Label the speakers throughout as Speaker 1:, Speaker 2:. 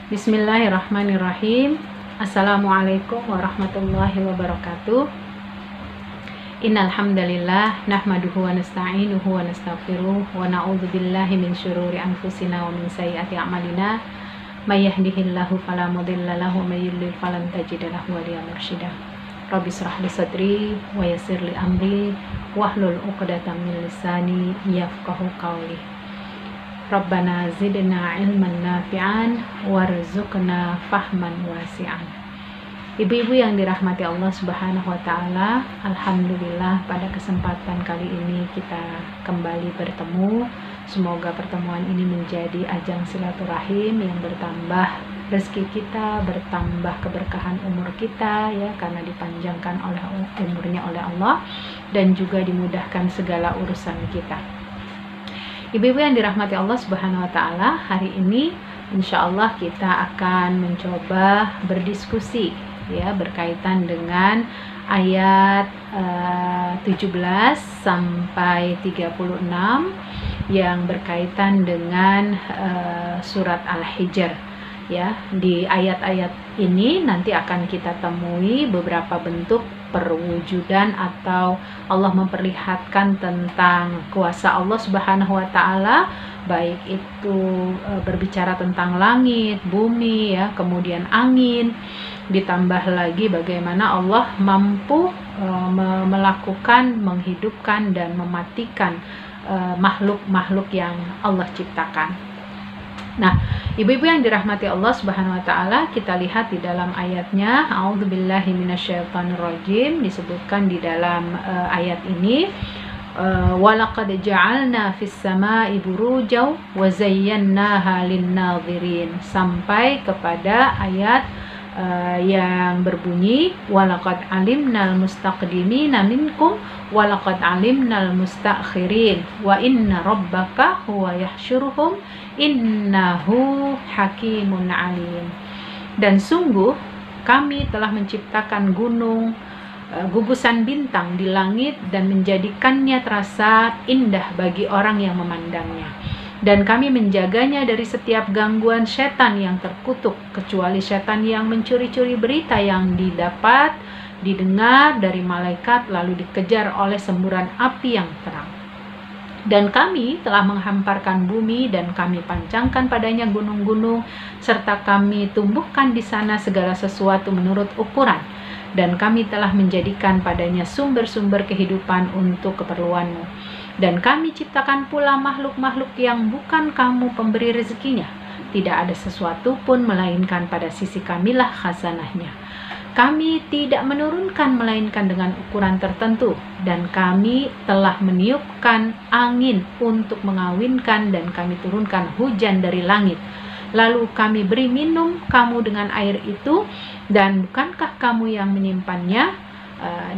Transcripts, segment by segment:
Speaker 1: Bismillahirrahmanirrahim. Assalamualaikum warahmatullahi wabarakatuh. Innal hamdalillah nahmaduhu wa nasta'inuhu wa nastaghfiruh wa na'udzu billahi min syururi anfusina wa min sayyiati a'malina. May yahdihillahu fala mudilla lahu wa may yudlil falan tajida lahu waliyyan mursyida. Rabbi shrah li sadri wa yassir li amri wahlul 'uqdatam min lisani yafqahu qawli. Rabbana zidna ilman nafi'an warzuqna fahman wasi'an. Ibu-ibu yang dirahmati Allah Subhanahu wa taala, alhamdulillah pada kesempatan kali ini kita kembali bertemu. Semoga pertemuan ini menjadi ajang silaturahim yang bertambah rezeki kita, bertambah keberkahan umur kita ya, karena dipanjangkan oleh umurnya oleh Allah dan juga dimudahkan segala urusan kita. Ibu-ibu yang dirahmati Allah Subhanahu wa taala, hari ini insya Allah kita akan mencoba berdiskusi ya berkaitan dengan ayat 17 sampai 36 yang berkaitan dengan surat Al-Hijr ya. Di ayat-ayat ini nanti akan kita temui beberapa bentuk perwujudan atau Allah memperlihatkan tentang kuasa Allah Subhanahu wa taala, baik itu berbicara tentang langit, bumi ya, kemudian angin, ditambah lagi bagaimana Allah mampu melakukan, menghidupkan dan mematikan makhluk-makhluk yang Allah ciptakan. Nah, ibu-ibu yang dirahmati Allah Subhanahu wa taala, kita lihat di dalam ayatnya, a'udzubillahi minasyaitonirrajim, disebutkan di dalam ayat ini, walaqad ja'alna fis sama'i burujaw wa zayyannaha lin-nadhirin, sampai kepada ayat yang berbunyi walaqad alimnal mustaqdimina minkum walaqad alimnal mustakhirin wa inna rabbaka huwa yahsyuruhum innahu hakimun alim. Dan sungguh kami telah menciptakan gunung, gugusan bintang di langit dan menjadikannya terasa indah bagi orang yang memandangnya. Dan kami menjaganya dari setiap gangguan setan yang terkutuk, kecuali setan yang mencuri-curi berita yang didengar dari malaikat lalu dikejar oleh semburan api yang terang. Dan kami telah menghamparkan bumi dan kami pancangkan padanya gunung-gunung, serta kami tumbuhkan di sana segala sesuatu menurut ukuran. Dan kami telah menjadikan padanya sumber-sumber kehidupan untuk keperluanmu. Dan kami ciptakan pula makhluk-makhluk yang bukan kamu pemberi rezekinya. Tidak ada sesuatu pun melainkan pada sisi kamilah khazanahnya. Kami tidak menurunkan melainkan dengan ukuran tertentu. Dan kami telah meniupkan angin untuk mengawinkan dan kami turunkan hujan dari langit. Lalu kami beri minum kamu dengan air itu, dan bukankah kamu yang menyimpannya?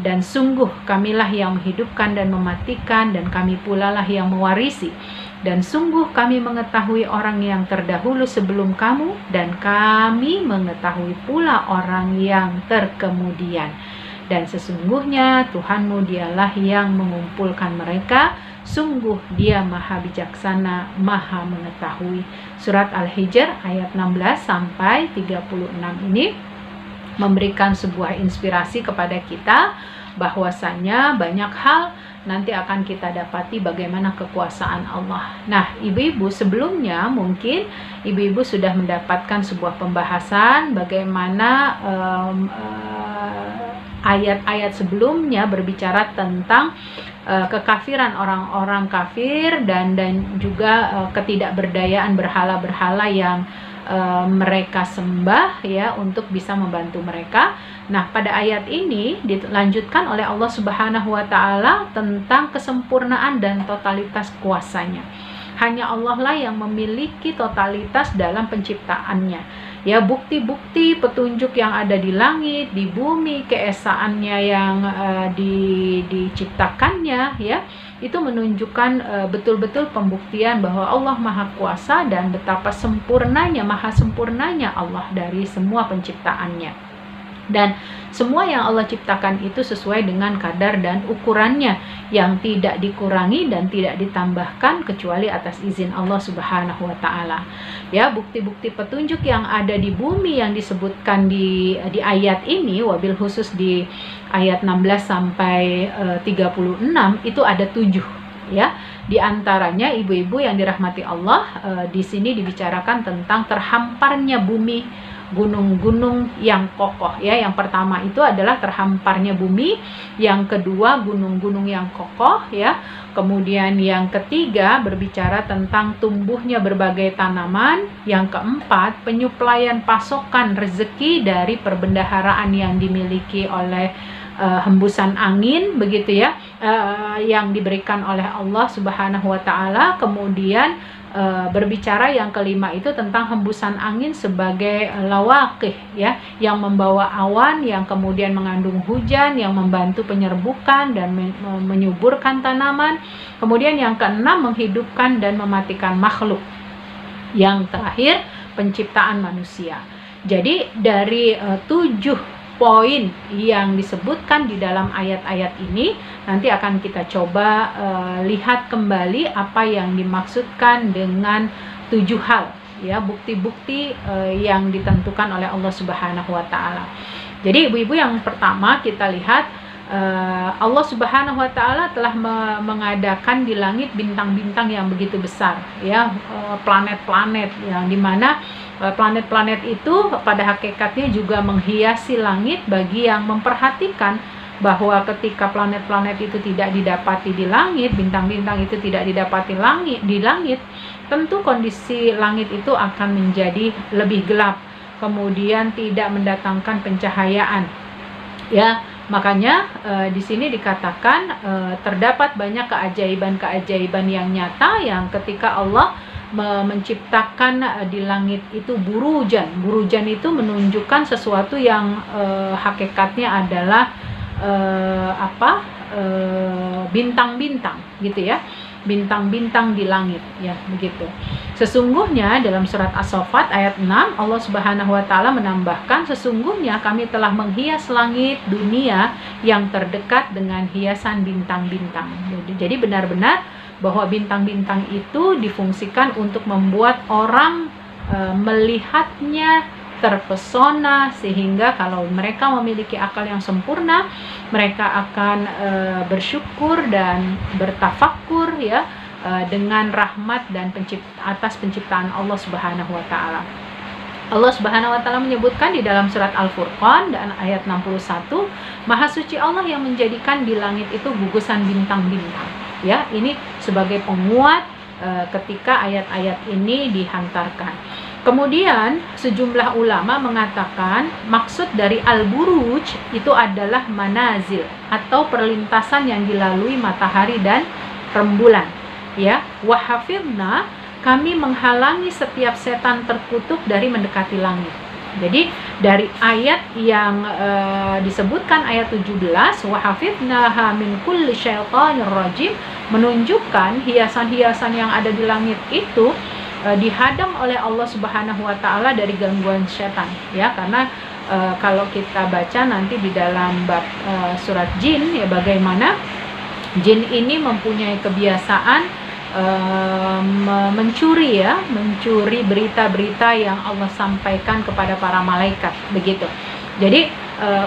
Speaker 1: Dan sungguh kamilah yang menghidupkan dan mematikan, dan kami pula lah yang mewarisi. Dan sungguh kami mengetahui orang yang terdahulu sebelum kamu, dan kami mengetahui pula orang yang terkemudian. Dan sesungguhnya Tuhanmu dialah yang mengumpulkan mereka. Sungguh dia maha bijaksana, maha mengetahui. Surat Al-Hijr ayat 16 sampai 36 ini memberikan sebuah inspirasi kepada kita bahwasanya banyak hal nanti akan kita dapati bagaimana kekuasaan Allah. Nah, ibu-ibu sebelumnya mungkin ibu-ibu sudah mendapatkan sebuah pembahasan bagaimana ayat-ayat sebelumnya berbicara tentang kekafiran orang-orang kafir dan juga ketidakberdayaan berhala-berhala yang mereka sembah ya untuk bisa membantu mereka. Nah, pada ayat ini dilanjutkan oleh Allah Subhanahu wa taala tentang kesempurnaan dan totalitas kuasanya. Hanya Allah lah yang memiliki totalitas dalam penciptaannya. Ya, bukti-bukti petunjuk yang ada di langit, di bumi, keesaannya yang diciptakannya ya, itu menunjukkan betul-betul pembuktian bahwa Allah Maha Kuasa dan betapa sempurnanya, maha sempurnanya Allah dari semua penciptaannya. Dan semua yang Allah ciptakan itu sesuai dengan kadar dan ukurannya, yang tidak dikurangi dan tidak ditambahkan kecuali atas izin Allah Subhanahu wa taala. Ya, bukti-bukti petunjuk yang ada di bumi yang disebutkan di ayat ini, wabil khusus di ayat 16 sampai 36 itu ada 7, ya. Di antaranya ibu-ibu yang dirahmati Allah, di sini dibicarakan tentang terhamparnya bumi, gunung-gunung yang kokoh, ya. Yang pertama itu adalah terhamparnya bumi, yang kedua gunung-gunung yang kokoh, ya. Kemudian yang ketiga berbicara tentang tumbuhnya berbagai tanaman, yang keempat penyuplaian pasokan rezeki dari perbendaharaan yang dimiliki oleh hembusan angin, begitu ya, yang diberikan oleh Allah Subhanahu wa taala. Kemudian berbicara yang kelima itu tentang hembusan angin sebagai lawaqih, ya, yang membawa awan yang kemudian mengandung hujan yang membantu penyerbukan dan menyuburkan tanaman. Kemudian yang keenam menghidupkan dan mematikan makhluk. Yang terakhir penciptaan manusia. Jadi dari 7 poin yang disebutkan di dalam ayat-ayat ini, nanti akan kita coba lihat kembali apa yang dimaksudkan dengan 7 hal, ya, bukti-bukti yang ditentukan oleh Allah Subhanahu wa taala. Jadi ibu-ibu, yang pertama kita lihat, Allah Subhanahu wa taala telah mengadakan di langit bintang-bintang yang begitu besar, ya, planet-planet, yang dimana planet-planet itu pada hakikatnya juga menghiasi langit bagi yang memperhatikan bahwa ketika planet-planet itu tidak didapati di langit, bintang-bintang itu tidak didapati di langit, tentu kondisi langit itu akan menjadi lebih gelap, kemudian tidak mendatangkan pencahayaan, ya. Makanya di sini dikatakan terdapat banyak keajaiban-keajaiban yang nyata yang ketika Allah menciptakan di langit itu burujan. Burujan itu menunjukkan sesuatu yang hakikatnya adalah bintang-bintang, gitu ya. Bintang-bintang di langit, ya, begitu. Sesungguhnya dalam surat As-Saffat ayat 6 Allah Subhanahu wa taala menambahkan, sesungguhnya kami telah menghias langit dunia yang terdekat dengan hiasan bintang-bintang. Jadi benar-benar bahwa bintang-bintang itu difungsikan untuk membuat orang melihatnya terpesona, sehingga kalau mereka memiliki akal yang sempurna, mereka akan bersyukur dan bertafakur, ya, dengan rahmat dan atas penciptaan Allah Subhanahu wa taala. Allah Subhanahu wa taala menyebutkan di dalam surat Al-Furqan dan ayat 61, Maha suci Allah yang menjadikan di langit itu gugusan bintang-bintang, ya. Ini sebagai penguat ketika ayat-ayat ini dihantarkan. Kemudian sejumlah ulama mengatakan maksud dari al-buruj itu adalah manazil atau perlintasan yang dilalui matahari dan rembulan, ya. Wahafidna, kami menghalangi setiap setan terkutuk dari mendekati langit. Jadi dari ayat yang disebutkan ayat 17, wahafidnaha min kulli syaitanir rajim, menunjukkan hiasan-hiasan yang ada di langit itu dihadang oleh Allah Subhanahu wa taala dari gangguan setan, ya. Karena kalau kita baca nanti di dalam bab surat jin, ya, bagaimana jin ini mempunyai kebiasaan mencuri, ya, mencuri berita-berita yang Allah sampaikan kepada para malaikat, begitu. Jadi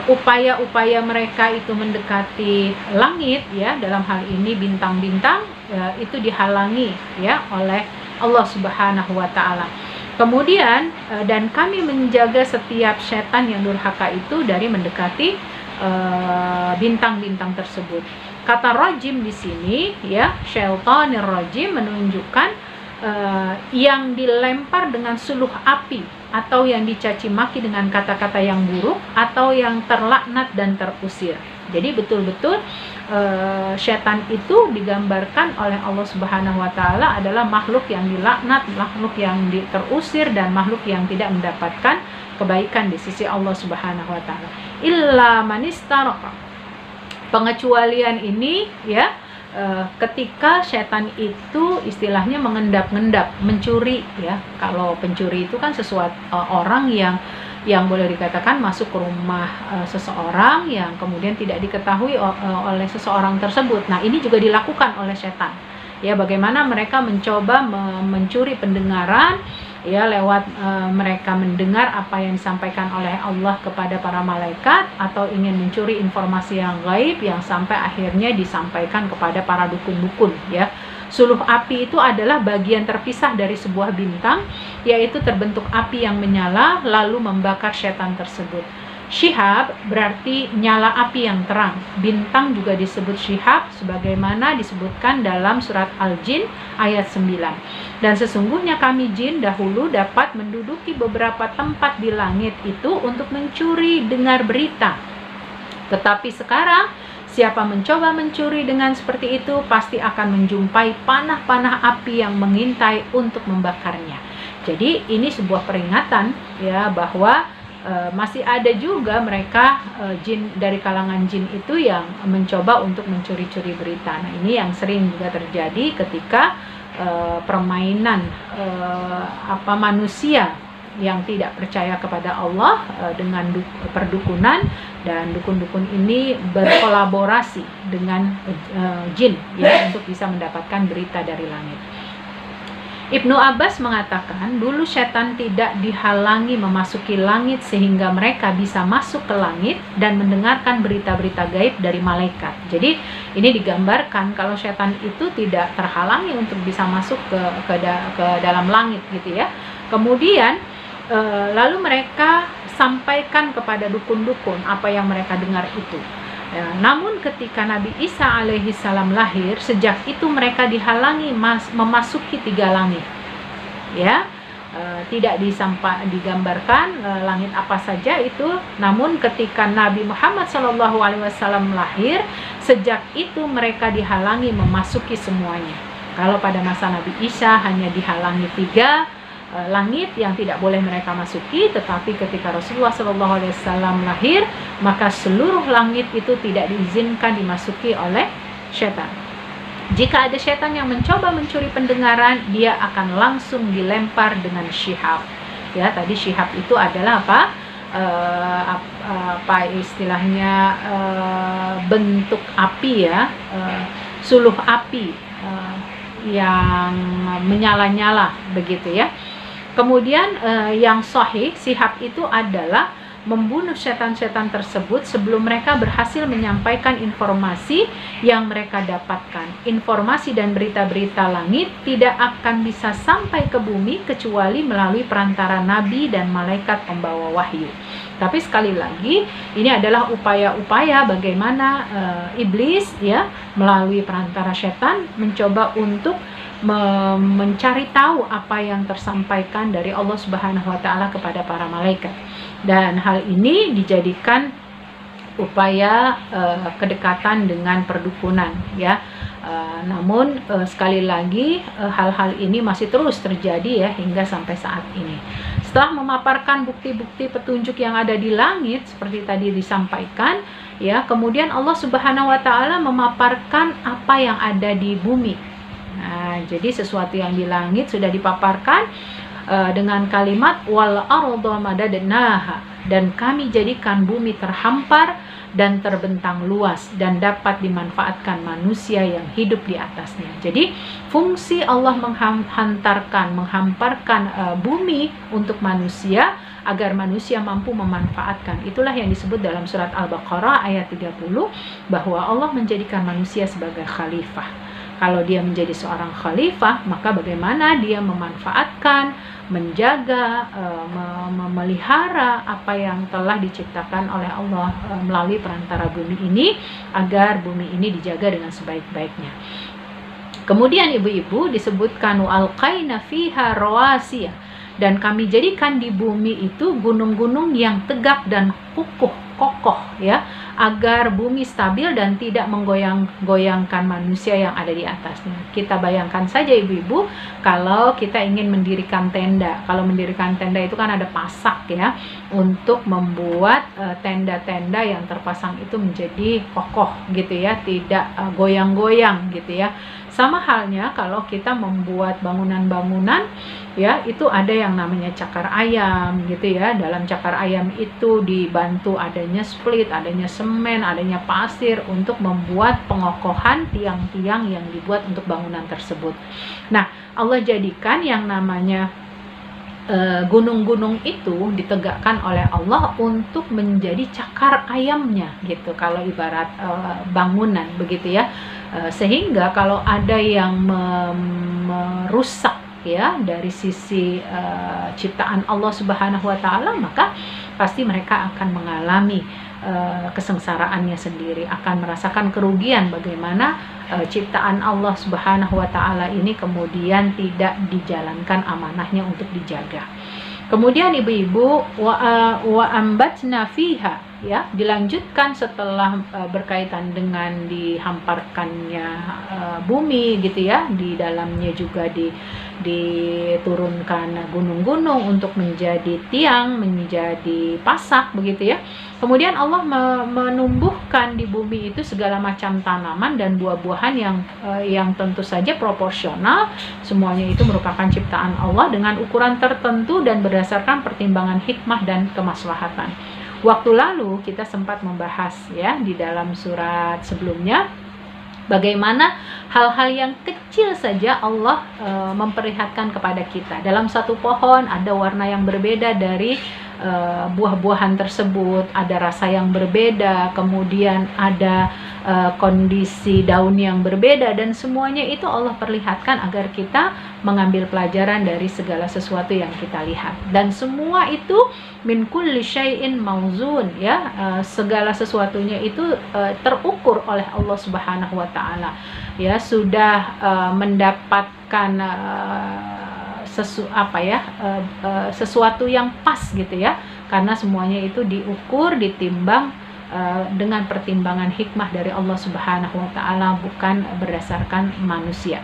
Speaker 1: upaya-upaya mereka itu mendekati langit, ya, dalam hal ini bintang-bintang, itu dihalangi, ya, oleh Allah Subhanahu wa taala. Kemudian dan kami menjaga setiap setan yang durhaka itu dari mendekati bintang-bintang tersebut. Kata rajim di sini, ya, syaitanir rajim, menunjukkan yang dilempar dengan suluh api, atau yang dicaci maki dengan kata-kata yang buruk, atau yang terlaknat dan terusir. Jadi betul-betul setan itu digambarkan oleh Allah Subhanahu wa taala adalah makhluk yang dilaknat, makhluk yang terusir, dan makhluk yang tidak mendapatkan kebaikan di sisi Allah Subhanahu wa taala. Illa manistarqa. Pengecualian ini, ya, ketika setan itu istilahnya mengendap-endap, mencuri, ya. Kalau pencuri itu kan sesuatu orang yang yang boleh dikatakan masuk ke rumah seseorang yang kemudian tidak diketahui oleh seseorang tersebut. Nah, ini juga dilakukan oleh setan. Ya, bagaimana mereka mencoba mencuri pendengaran ya lewat mereka mendengar apa yang disampaikan oleh Allah kepada para malaikat, atau ingin mencuri informasi yang gaib yang sampai akhirnya disampaikan kepada para dukun-dukun ya. Suluh api itu adalah bagian terpisah dari sebuah bintang, yaitu terbentuk api yang menyala lalu membakar setan tersebut. Syihab berarti nyala api yang terang. Bintang juga disebut syihab sebagaimana disebutkan dalam surat Al-Jin ayat 9. Dan sesungguhnya kami jin dahulu dapat menduduki beberapa tempat di langit itu untuk mencuri dengar berita. Tetapi sekarang siapa mencoba mencuri dengan seperti itu pasti akan menjumpai panah-panah api yang mengintai untuk membakarnya. Jadi ini sebuah peringatan ya bahwa masih ada juga mereka jin dari kalangan jin itu yang mencoba untuk mencuri-curi berita. Nah, ini yang sering juga terjadi ketika permainan manusia yang tidak percaya kepada Allah dengan perdukunan, dan dukun-dukun ini berkolaborasi dengan jin ya untuk bisa mendapatkan berita dari langit. Ibnu Abbas mengatakan dulu setan tidak dihalangi memasuki langit sehingga mereka bisa masuk ke langit dan mendengarkan berita-berita gaib dari malaikat. Jadi ini digambarkan kalau setan itu tidak terhalangi untuk bisa masuk ke dalam langit gitu ya. Kemudian lalu mereka sampaikan kepada dukun-dukun apa yang mereka dengar itu. Ya, namun ketika Nabi Isa alaihi salam lahir, sejak itu mereka dihalangi memasuki 3 langit. Ya, tidak digambarkan langit apa saja itu. Namun ketika Nabi Muhammad SAW lahir, sejak itu mereka dihalangi memasuki semuanya. Kalau pada masa Nabi Isa hanya dihalangi 3 langit yang tidak boleh mereka masuki, tetapi ketika Rasulullah SAW lahir, maka seluruh langit itu tidak diizinkan dimasuki oleh setan. Jika ada setan yang mencoba mencuri pendengaran, dia akan langsung dilempar dengan syihab. Ya, tadi syihab itu adalah apa istilahnya, bentuk api ya, suluh api yang menyala-nyala begitu ya. Kemudian yang sahih, syihab itu adalah membunuh setan-setan tersebut sebelum mereka berhasil menyampaikan informasi yang mereka dapatkan. Informasi dan berita-berita langit tidak akan bisa sampai ke bumi kecuali melalui perantara nabi dan malaikat pembawa wahyu. Tapi sekali lagi, ini adalah upaya-upaya bagaimana iblis ya melalui perantara setan mencoba untuk mencari tahu apa yang tersampaikan dari Allah Subhanahu wa taala kepada para malaikat. Dan hal ini dijadikan upaya kedekatan dengan perdukunan ya. Namun sekali lagi hal-hal ini masih terus terjadi ya hingga sampai saat ini. Setelah memaparkan bukti-bukti petunjuk yang ada di langit seperti tadi disampaikan ya, kemudian Allah Subhanahu wa taala memaparkan apa yang ada di bumi. Nah, jadi sesuatu yang di langit sudah dipaparkan dengan kalimat wal arda madadnaha, dan kami jadikan bumi terhampar dan terbentang luas dan dapat dimanfaatkan manusia yang hidup di atasnya. Jadi fungsi Allah menghamparkan bumi untuk manusia agar manusia mampu memanfaatkan. Itulah yang disebut dalam surat Al-Baqarah ayat 30 bahwa Allah menjadikan manusia sebagai khalifah. Kalau dia menjadi seorang khalifah, maka bagaimana dia memanfaatkan, menjaga, memelihara apa yang telah diciptakan oleh Allah melalui perantara bumi ini, agar bumi ini dijaga dengan sebaik-baiknya. Kemudian ibu-ibu disebutkan alqaina fiha rawasiya, dan kami jadikan di bumi itu gunung-gunung yang tegak dan kokoh ya, agar bumi stabil dan tidak menggoyang-goyangkan manusia yang ada di atasnya. Kita bayangkan saja ibu-ibu, kalau kita ingin mendirikan tenda. Kalau mendirikan tenda itu kan ada pasak ya, untuk membuat tenda-tenda yang terpasang itu menjadi kokoh gitu ya, tidak goyang-goyang gitu ya. Sama halnya kalau kita membuat bangunan-bangunan, ya, itu ada yang namanya cakar ayam gitu ya. Dalam cakar ayam itu dibantu adanya split, adanya semen, adanya pasir untuk membuat pengokohan tiang-tiang yang dibuat untuk bangunan tersebut. Nah, Allah jadikan yang namanya gunung-gunung itu ditegakkan oleh Allah untuk menjadi cakar ayamnya gitu, kalau ibarat bangunan begitu ya. Sehingga kalau ada yang merusak ya dari sisi ciptaan Allah Subhanahu wa taala, maka pasti mereka akan mengalami kesengsaraannya sendiri, akan merasakan kerugian bagaimana ciptaan Allah Subhanahu wa taala ini kemudian tidak dijalankan amanahnya untuk dijaga. Kemudian ibu-ibu, wa ambatna fiha, ya, dilanjutkan setelah berkaitan dengan dihamparkannya bumi gitu ya, di dalamnya juga diturunkan gunung-gunung untuk menjadi tiang, menjadi pasak begitu ya. Kemudian Allah menumbuhkan di bumi itu segala macam tanaman dan buah-buahan yang tentu saja proporsional. Semuanya itu merupakan ciptaan Allah dengan ukuran tertentu dan berdasarkan pertimbangan hikmah dan kemaslahatan. Waktu lalu kita sempat membahas ya di dalam surat sebelumnya, bagaimana hal-hal yang kecil saja Allah memperlihatkan kepada kita. Dalam satu pohon ada warna yang berbeda dari buah-buahan tersebut, ada rasa yang berbeda, kemudian ada kondisi daun yang berbeda, dan semuanya itu Allah perlihatkan agar kita mengambil pelajaran dari segala sesuatu yang kita lihat. Dan semua itu min kulli syai'in mauzun, ya, segala sesuatunya itu terukur oleh Allah Subhanahu wa taala. Ya, sudah mendapatkan sesuatu yang pas gitu ya, karena semuanya itu diukur, ditimbang dengan pertimbangan hikmah dari Allah Subhanahu wa taala, bukan berdasarkan manusia.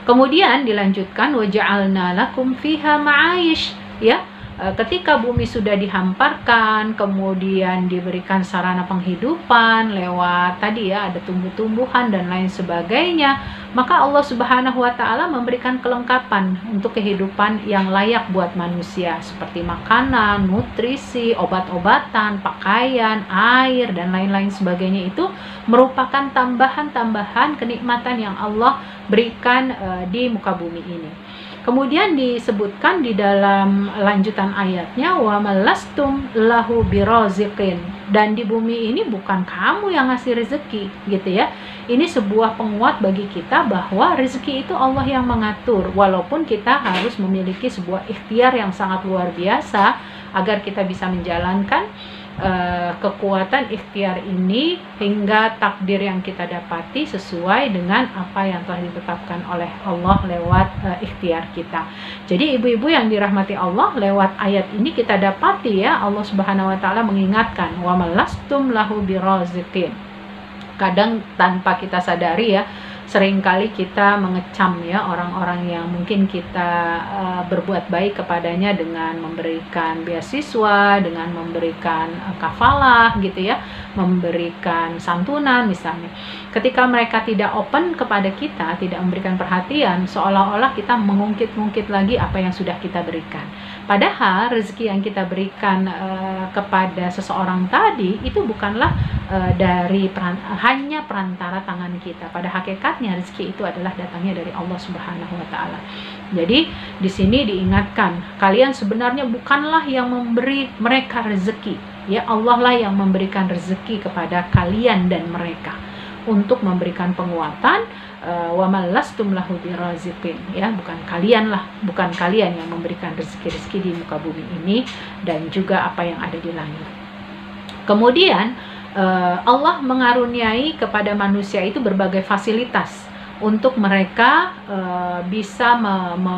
Speaker 1: Kemudian dilanjutkan waja'alna lakum fiha ma'aish, ya. Ketika bumi sudah dihamparkan, kemudian diberikan sarana penghidupan lewat tadi ya, ada tumbuh-tumbuhan dan lain sebagainya, maka Allah Subhanahu wa taala memberikan kelengkapan untuk kehidupan yang layak buat manusia, seperti makanan, nutrisi, obat-obatan, pakaian, air, dan lain-lain sebagainya. Itu merupakan tambahan-tambahan kenikmatan yang Allah berikan di muka bumi ini. Kemudian disebutkan di dalam lanjutan ayatnya, wa malastum lahu biraziqin, dan di bumi ini bukan kamu yang ngasih rezeki gitu ya. Ini sebuah penguat bagi kita bahwa rezeki itu Allah yang mengatur, walaupun kita harus memiliki sebuah ikhtiar yang sangat luar biasa agar kita bisa menjalankan kekuatan ikhtiar ini hingga takdir yang kita dapati sesuai dengan apa yang telah ditetapkan oleh Allah lewat ikhtiar kita. Jadi ibu-ibu yang dirahmati Allah, lewat ayat ini kita dapati ya, Allah Subhanahu wa taala mengingatkan wa malastum lahu biraziqin. Kadang tanpa kita sadari ya, seringkali kita mengecam ya orang-orang yang mungkin kita berbuat baik kepadanya dengan memberikan beasiswa, dengan memberikan kafalah gitu ya, memberikan santunan misalnya. Ketika mereka tidak open kepada kita, tidak memberikan perhatian, seolah-olah kita mengungkit-ungkit lagi apa yang sudah kita berikan. Padahal rezeki yang kita berikan kepada seseorang tadi itu bukanlah hanya perantara tangan kita. Pada hakikatnya rezeki itu adalah datangnya dari Allah Subhanahu wa taala. Jadi di sini diingatkan, kalian sebenarnya bukanlah yang memberi mereka rezeki, ya, Allah lah yang memberikan rezeki kepada kalian dan mereka untuk memberikan penguatan. Wa malastum lahu biraziqin, ya, bukan kalian yang memberikan rezeki-rezeki di muka bumi ini dan juga apa yang ada di langit. Kemudian Allah mengaruniai kepada manusia itu berbagai fasilitas untuk mereka bisa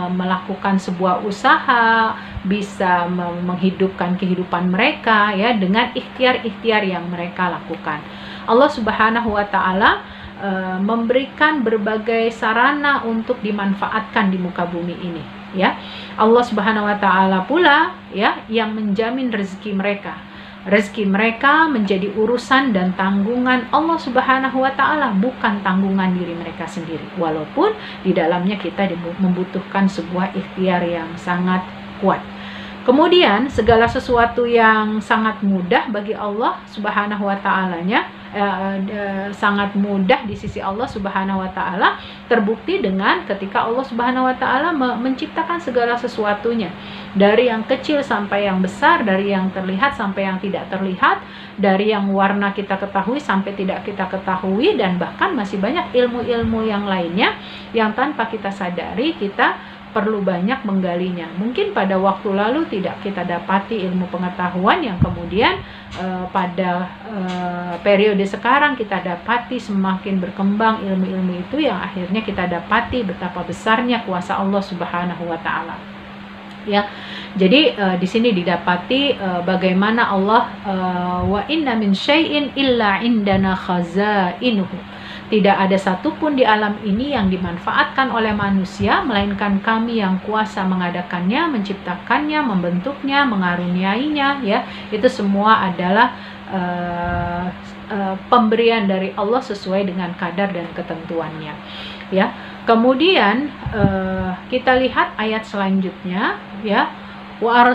Speaker 1: melakukan sebuah usaha, bisa menghidupkan kehidupan mereka ya dengan ikhtiar-ikhtiar yang mereka lakukan. Allah Subhanahu wa taala memberikan berbagai sarana untuk dimanfaatkan di muka bumi ini, ya. Allah Subhanahu wa taala pula ya yang menjamin rezeki mereka. Rezeki mereka menjadi urusan dan tanggungan Allah Subhanahu wa Ta'ala, bukan tanggungan diri mereka sendiri. Walaupun di dalamnya kita membutuhkan sebuah ikhtiar yang sangat kuat. Kemudian segala sesuatu yang sangat mudah bagi Allah Subhanahu wa Ta'alanya, sangat mudah di sisi Allah Subhanahu wa Ta'ala, terbukti dengan ketika Allah Subhanahu wa Ta'ala menciptakan segala sesuatunya, dari yang kecil sampai yang besar, dari yang terlihat sampai yang tidak terlihat, dari yang warna kita ketahui sampai tidak kita ketahui, dan bahkan masih banyak ilmu-ilmu yang lainnya yang tanpa kita sadari kita perlu banyak menggalinya. Mungkin pada waktu lalu tidak kita dapati ilmu pengetahuan yang kemudian pada periode sekarang kita dapati semakin berkembang ilmu-ilmu itu, yang akhirnya kita dapati betapa besarnya kuasa Allah Subhanahu wa Ta'ala. Ya, jadi di sini didapati bagaimana Allah wa inna min syai'in illa indana khazainuhu. Tidak ada satupun di alam ini yang dimanfaatkan oleh manusia, melainkan Kami yang kuasa mengadakannya, menciptakannya, membentuknya, mengaruniainya. Ya, itu semua adalah pemberian dari Allah sesuai dengan kadar dan ketentuannya. Ya, kemudian kita lihat ayat selanjutnya. Ya, wa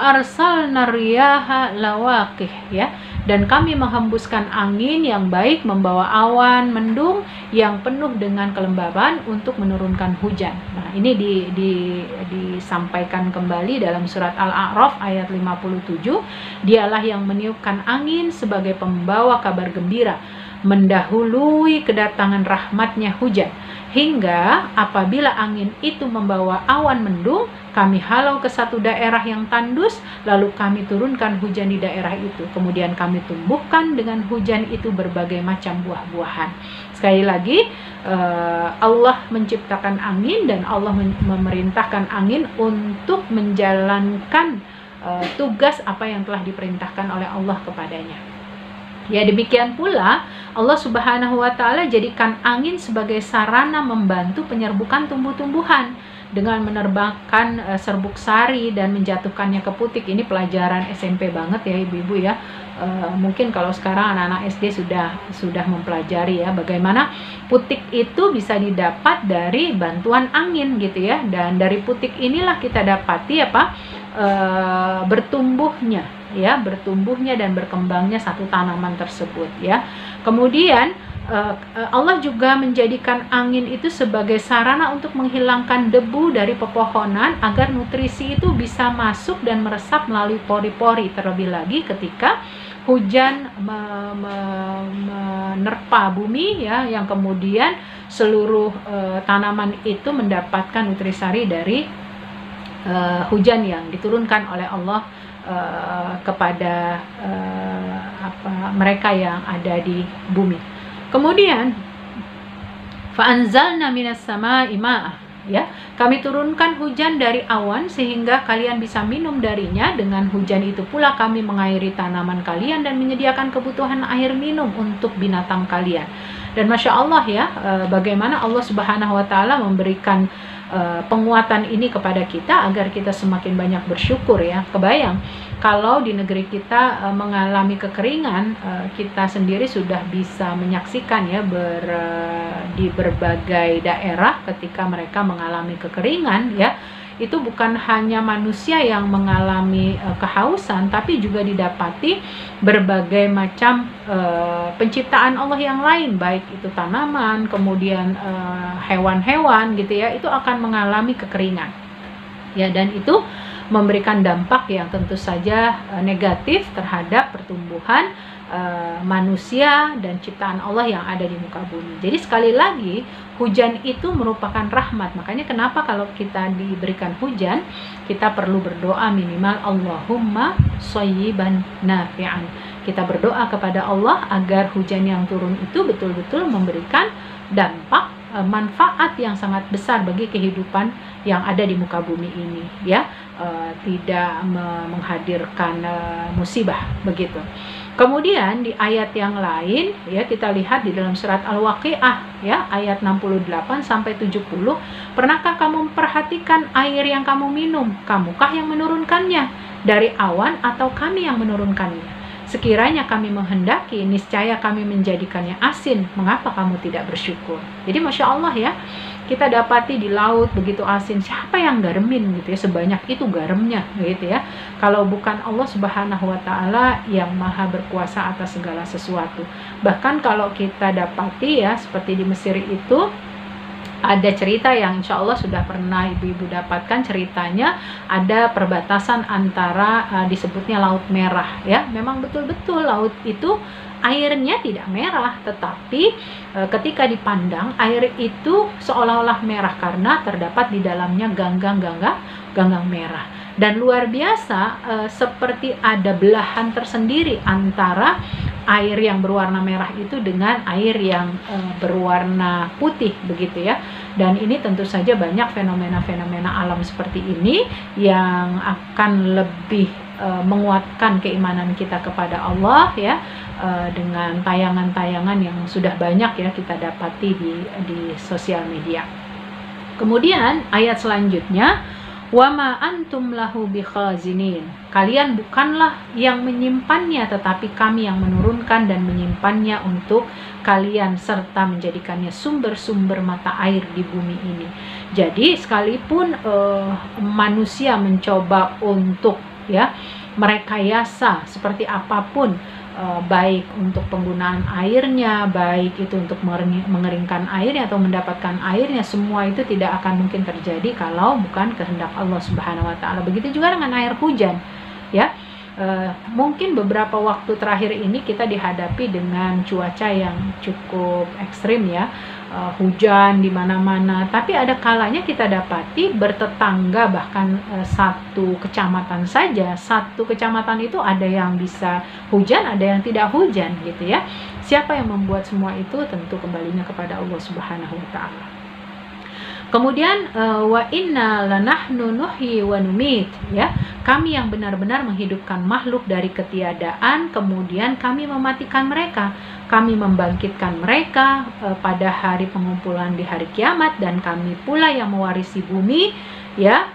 Speaker 1: arsalna riyaha lawaqih, ya, dan Kami menghembuskan angin yang baik membawa awan mendung yang penuh dengan kelembaban untuk menurunkan hujan. Nah, ini disampaikan kembali dalam surat Al-A'raf ayat 57. Dialah yang meniupkan angin sebagai pembawa kabar gembira, mendahului kedatangan rahmatnya hujan, hingga apabila angin itu membawa awan mendung, Kami halau ke satu daerah yang tandus, lalu Kami turunkan hujan di daerah itu. Kemudian Kami tumbuhkan dengan hujan itu berbagai macam buah-buahan. Sekali lagi, Allah menciptakan angin dan Allah memerintahkan angin untuk menjalankan tugas apa yang telah diperintahkan oleh Allah kepadanya. Ya, demikian pula Allah Subhanahu wa Ta'ala jadikan angin sebagai sarana membantu penyerbukan tumbuh-tumbuhan dengan menerbangkan serbuk sari dan menjatuhkannya ke putik. Ini pelajaran SMP banget ya ibu-ibu ya. Mungkin kalau sekarang anak-anak SD sudah mempelajari ya bagaimana putik itu bisa didapat dari bantuan angin gitu ya, dan dari putik inilah kita dapati bertumbuhnya dan berkembangnya satu tanaman tersebut ya. Kemudian Allah juga menjadikan angin itu sebagai sarana untuk menghilangkan debu dari pepohonan agar nutrisi itu bisa masuk dan meresap melalui pori-pori, terlebih lagi ketika hujan menerpa bumi ya, yang kemudian seluruh tanaman itu mendapatkan nutrisari dari hujan yang diturunkan oleh Allah kepada mereka yang ada di bumi. Kemudian fa'anzalna minas sama'i ma'ah, ya, Kami turunkan hujan dari awan sehingga kalian bisa minum darinya. Dengan hujan itu pula Kami mengairi tanaman kalian dan menyediakan kebutuhan air minum untuk binatang kalian. Dan Masya Allah ya, bagaimana Allah Subhanahu wa Ta'ala memberikan penguatan ini kepada kita agar kita semakin banyak bersyukur ya. Kebayang kalau di negeri kita mengalami kekeringan, kita sendiri sudah bisa menyaksikan ya di berbagai daerah ketika mereka mengalami kekeringan ya, itu bukan hanya manusia yang mengalami kehausan, tapi juga didapati berbagai macam penciptaan Allah yang lain, baik itu tanaman, kemudian hewan-hewan gitu ya, itu akan mengalami kekeringan ya, dan itu memberikan dampak yang tentu saja negatif terhadap pertumbuhan manusia dan ciptaan Allah yang ada di muka bumi. Jadi sekali lagi, hujan itu merupakan rahmat. Makanya kenapa kalau kita diberikan hujan, kita perlu berdoa minimal Allahumma shayyiban nafi'an. Kita berdoa kepada Allah agar hujan yang turun itu betul-betul memberikan dampak manfaat yang sangat besar bagi kehidupan yang ada di muka bumi ini ya, tidak menghadirkan musibah begitu. Kemudian di ayat yang lain ya, kita lihat di dalam surat Al-Waqiah ya, ayat 68 sampai 70, pernahkah kamu memperhatikan air yang kamu minum? Kamukah yang menurunkannya dari awan atau kami yang menurunkannya? Sekiranya kami menghendaki, niscaya kami menjadikannya asin. Mengapa kamu tidak bersyukur? Jadi Masya Allah ya, kita dapati di laut begitu asin, siapa yang garemin gitu ya, sebanyak itu garamnya gitu ya, kalau bukan Allah Subhanahu wa Ta'ala yang maha berkuasa atas segala sesuatu. Bahkan kalau kita dapati ya, seperti di Mesir itu ada cerita yang insya Allah sudah pernah ibu-ibu dapatkan, ceritanya ada perbatasan antara disebutnya Laut Merah ya. Memang betul-betul laut itu airnya tidak merah, tetapi ketika dipandang air itu seolah-olah merah karena terdapat di dalamnya ganggang merah. Dan luar biasa, seperti ada belahan tersendiri antara air yang berwarna merah itu dengan air yang berwarna putih begitu ya. Dan ini tentu saja banyak fenomena-fenomena alam seperti ini yang akan lebih menguatkan keimanan kita kepada Allah ya, dengan tayangan-tayangan yang sudah banyak ya kita dapati di sosial media. Kemudian ayat selanjutnya, wama antum lahu bikhazinin, kalian bukanlah yang menyimpannya, tetapi kami yang menurunkan dan menyimpannya untuk kalian serta menjadikannya sumber-sumber mata air di bumi ini. Jadi sekalipun manusia mencoba untuk ya merekayasa seperti apapun, baik untuk penggunaan airnya, baik itu untuk mengeringkan airnya atau mendapatkan airnya, semua itu tidak akan mungkin terjadi kalau bukan kehendak Allah Subhanahu wa Ta'ala. Begitu juga dengan air hujan ya. Mungkin beberapa waktu terakhir ini kita dihadapi dengan cuaca yang cukup ekstrim ya, hujan di mana-mana, tapi ada kalanya kita dapati bertetangga bahkan satu kecamatan saja, satu kecamatan itu ada yang bisa hujan, ada yang tidak hujan gitu ya. Siapa yang membuat semua itu? Tentu kembalinya kepada Allah Subhanahu wa Ta'ala. Kemudian wa inna lanahnu nuhyi wa numit ya, kami yang benar-benar menghidupkan makhluk dari ketiadaan, kemudian kami mematikan mereka, kami membangkitkan mereka pada hari pengumpulan di hari kiamat, dan kami pula yang mewarisi bumi ya,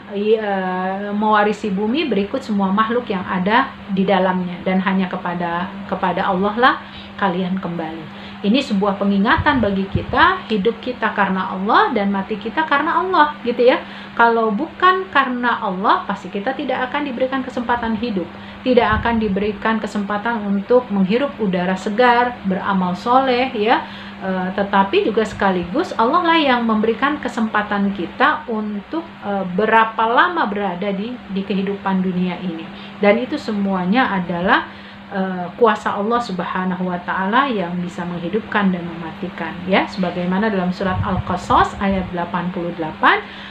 Speaker 1: mewarisi bumi berikut semua makhluk yang ada di dalamnya, dan hanya kepada Allah lah kalian kembali. Ini sebuah pengingatan bagi kita, hidup kita karena Allah dan mati kita karena Allah gitu ya. Kalau bukan karena Allah, pasti kita tidak akan diberikan kesempatan hidup, tidak akan diberikan kesempatan untuk menghirup udara segar, beramal soleh ya. Tetapi juga sekaligus Allah lah yang memberikan kesempatan kita untuk berapa lama berada di kehidupan dunia ini. Dan itu semuanya adalah kuasa Allah Subhanahu wa Ta'ala yang bisa menghidupkan dan mematikan ya, sebagaimana dalam surat Al-Qasas ayat 88,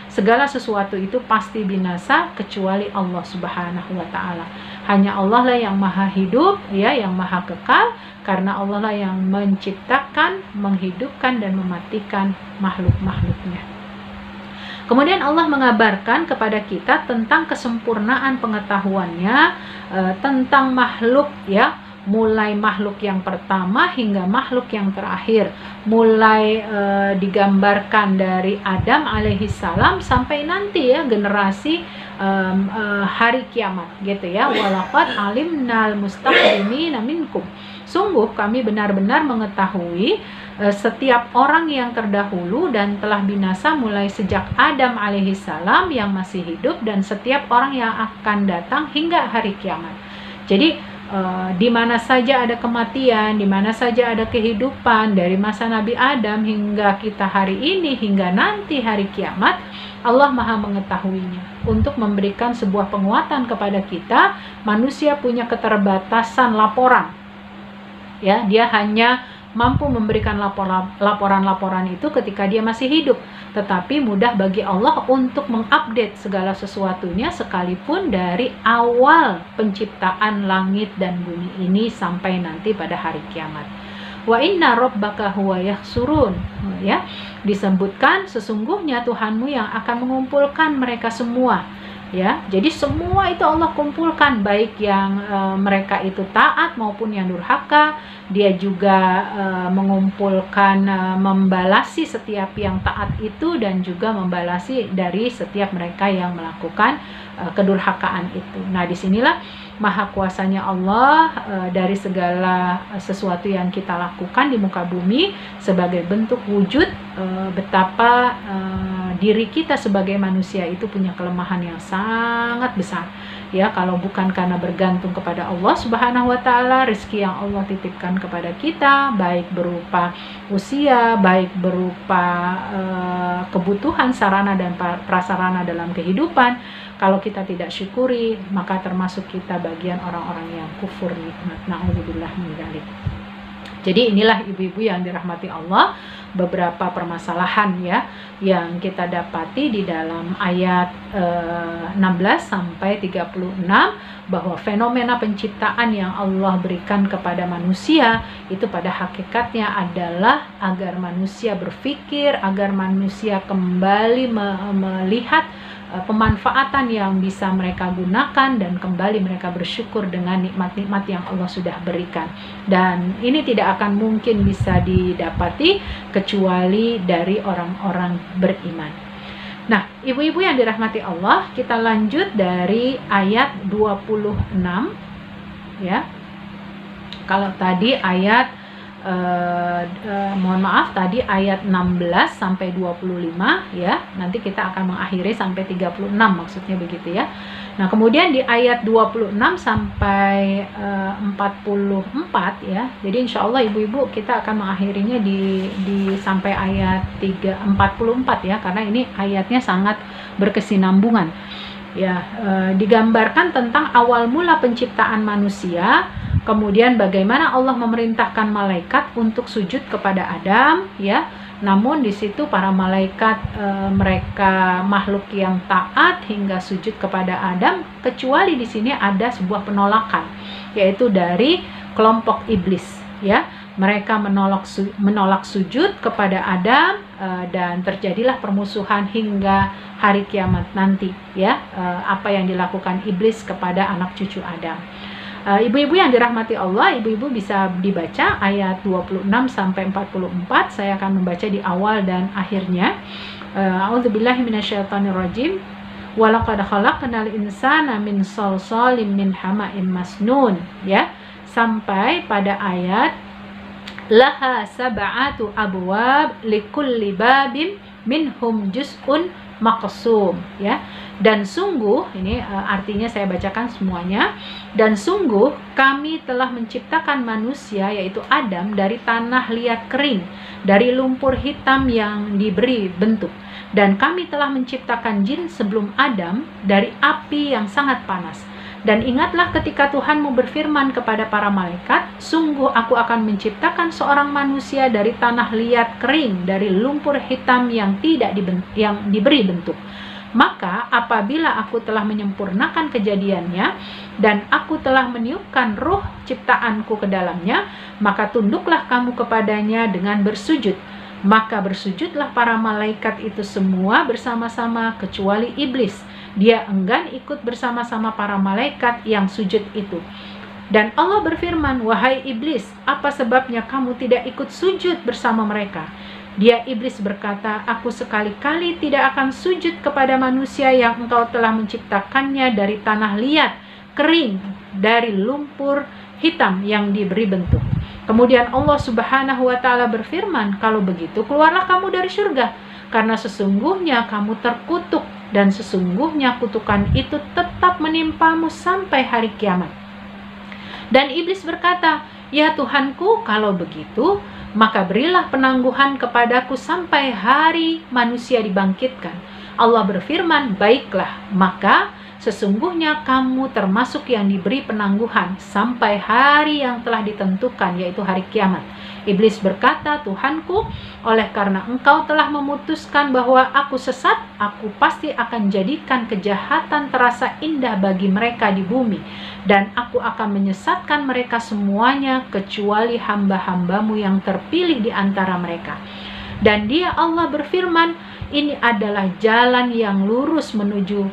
Speaker 1: segala sesuatu itu pasti binasa kecuali Allah Subhanahu wa Ta'ala. Hanya Allah lah yang maha hidup ya, yang maha kekal, karena Allah lah yang menciptakan, menghidupkan dan mematikan makhluk-makhluknya. Kemudian Allah mengabarkan kepada kita tentang kesempurnaan pengetahuannya tentang makhluk ya, mulai makhluk yang pertama hingga makhluk yang terakhir, mulai digambarkan dari Adam alaihissalam sampai nanti ya generasi hari kiamat gitu ya. Walaqad alimnal mustaqdimina minkum, sungguh kami benar-benar mengetahui setiap orang yang terdahulu dan telah binasa mulai sejak Adam alaihissalam yang masih hidup, dan setiap orang yang akan datang hingga hari kiamat. Jadi di mana saja ada kematian, di mana saja ada kehidupan, dari masa Nabi Adam hingga kita hari ini, hingga nanti hari kiamat, Allah maha mengetahuinya. Untuk memberikan sebuah penguatan kepada kita, manusia punya keterbatasan laporan ya, dia hanya mampu memberikan laporan-laporan itu ketika dia masih hidup, tetapi mudah bagi Allah untuk mengupdate segala sesuatunya sekalipun dari awal penciptaan langit dan bumi ini sampai nanti pada hari kiamat. Wa inna rabbaka huwa yahsurun ya, disebutkan sesungguhnya Tuhanmu yang akan mengumpulkan mereka semua ya. Jadi semua itu Allah kumpulkan, baik yang mereka itu taat maupun yang durhaka. Dia juga mengumpulkan, membalasi setiap yang taat itu, dan juga membalasi dari setiap mereka yang melakukan kedurhakaan itu. Nah, disinilah maha kuasanya Allah dari segala sesuatu yang kita lakukan di muka bumi sebagai bentuk wujud betapa diri kita sebagai manusia itu punya kelemahan yang sangat besar, ya. Kalau bukan karena bergantung kepada Allah Subhanahu wa Ta'ala, rezeki yang Allah titipkan kepada kita, baik berupa usia, baik berupa kebutuhan sarana dan prasarana dalam kehidupan, kalau kita tidak syukuri, maka termasuk kita bagian orang-orang yang kufur nikmat. Na'udzubillah min dzalik. Jadi inilah ibu-ibu yang dirahmati Allah, beberapa permasalahan ya yang kita dapati di dalam ayat 16 sampai 36, bahwa fenomena penciptaan yang Allah berikan kepada manusia itu pada hakikatnya adalah agar manusia berpikir, agar manusia kembali melihat pemanfaatan yang bisa mereka gunakan, dan kembali mereka bersyukur dengan nikmat-nikmat yang Allah sudah berikan. Dan ini tidak akan mungkin bisa didapati kecuali dari orang-orang beriman. Nah, ibu-ibu yang dirahmati Allah, kita lanjut dari ayat 26 ya. Kalau tadi ayat mohon maaf, tadi ayat 16 sampai 25 ya. Nanti kita akan mengakhiri sampai 36, maksudnya begitu ya. Nah, kemudian di ayat 26 sampai 44 ya. Jadi insya Allah ibu-ibu kita akan mengakhirinya di sampai ayat 44 ya, karena ini ayatnya sangat berkesinambungan. Ya, digambarkan tentang awal mula penciptaan manusia, kemudian bagaimana Allah memerintahkan malaikat untuk sujud kepada Adam ya. Namun di situ para malaikat mereka makhluk yang taat hingga sujud kepada Adam, kecuali di sini ada sebuah penolakan, yaitu dari kelompok iblis ya. Mereka menolak sujud kepada Adam, dan terjadilah permusuhan hingga hari kiamat nanti ya. Apa yang dilakukan iblis kepada anak cucu Adam. Ibu-ibu yang dirahmati Allah, ibu-ibu bisa dibaca ayat 26 sampai 44. Saya akan membaca di awal dan akhirnya. A'udzubillahi minasyaitonirrajim. Walaqad khalaqnal insana min shalshalin min hama'im masnun ya, sampai pada ayat laha sab'atu abwab likulli babin minhum juz'un maqsum ya. Dan sungguh, ini artinya saya bacakan semuanya. Dan sungguh kami telah menciptakan manusia, yaitu Adam, dari tanah liat kering, dari lumpur hitam yang diberi bentuk. Dan kami telah menciptakan jin sebelum Adam dari api yang sangat panas. Dan ingatlah ketika Tuhanmu berfirman kepada para malaikat, sungguh aku akan menciptakan seorang manusia dari tanah liat kering, dari lumpur hitam yang diberi bentuk. Maka apabila aku telah menyempurnakan kejadiannya dan aku telah meniupkan ruh ciptaanku ke dalamnya, maka tunduklah kamu kepadanya dengan bersujud. Maka bersujudlah para malaikat itu semua bersama-sama kecuali iblis. Dia enggan ikut bersama-sama para malaikat yang sujud itu. Dan Allah berfirman, wahai iblis, apa sebabnya kamu tidak ikut sujud bersama mereka? Dia iblis berkata, aku sekali-kali tidak akan sujud kepada manusia yang engkau telah menciptakannya dari tanah liat, kering, dari lumpur hitam yang diberi bentuk. Kemudian Allah Subhanahu wa Ta'ala berfirman, kalau begitu keluarlah kamu dari surga, karena sesungguhnya kamu terkutuk, dan sesungguhnya kutukan itu tetap menimpamu sampai hari kiamat. Dan iblis berkata, ya Tuhanku, kalau begitu maka berilah penangguhan kepadaku sampai hari manusia dibangkitkan. Allah berfirman, baiklah, maka sesungguhnya kamu termasuk yang diberi penangguhan sampai hari yang telah ditentukan, yaitu hari kiamat. Iblis berkata, Tuhanku, oleh karena engkau telah memutuskan bahwa aku sesat, aku pasti akan jadikan kejahatan terasa indah bagi mereka di bumi, dan aku akan menyesatkan mereka semuanya kecuali hamba-hambamu yang terpilih di antara mereka. Dan dia Allah berfirman, ini adalah jalan yang lurus menuju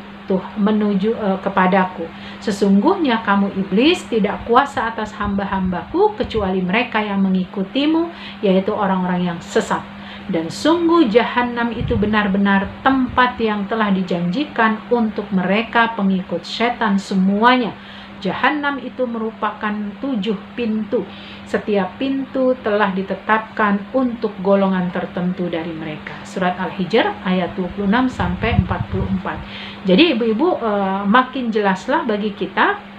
Speaker 1: kepadaku. Sesungguhnya kamu iblis tidak kuasa atas hamba-hambaku kecuali mereka yang mengikutimu, yaitu orang-orang yang sesat. Dan sungguh jahanam itu benar-benar tempat yang telah dijanjikan untuk mereka pengikut setan semuanya. Jahanam itu merupakan 7 pintu. Setiap pintu telah ditetapkan untuk golongan tertentu dari mereka. Surat Al-Hijr ayat 26 sampai 44. Jadi ibu-ibu, makin jelaslah bagi kita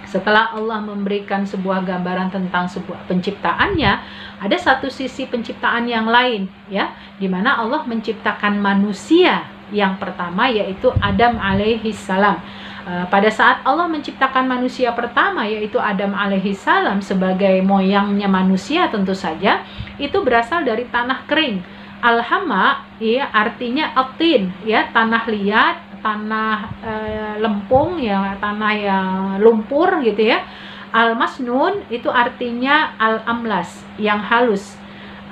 Speaker 1: setelah Allah memberikan sebuah gambaran tentang sebuah penciptaannya, ada satu sisi penciptaan yang lain, ya, di mana Allah menciptakan manusia yang pertama, yaitu Adam alaihissalam. Pada saat Allah menciptakan manusia pertama, yaitu Adam alaihissalam, sebagai moyangnya manusia tentu saja, itu berasal dari tanah kering. Al-hama, ya, artinya atin, ya, tanah liat, tanah lempung, ya, tanah yang lumpur gitu ya. Al-masnun itu artinya al-amlas, yang halus.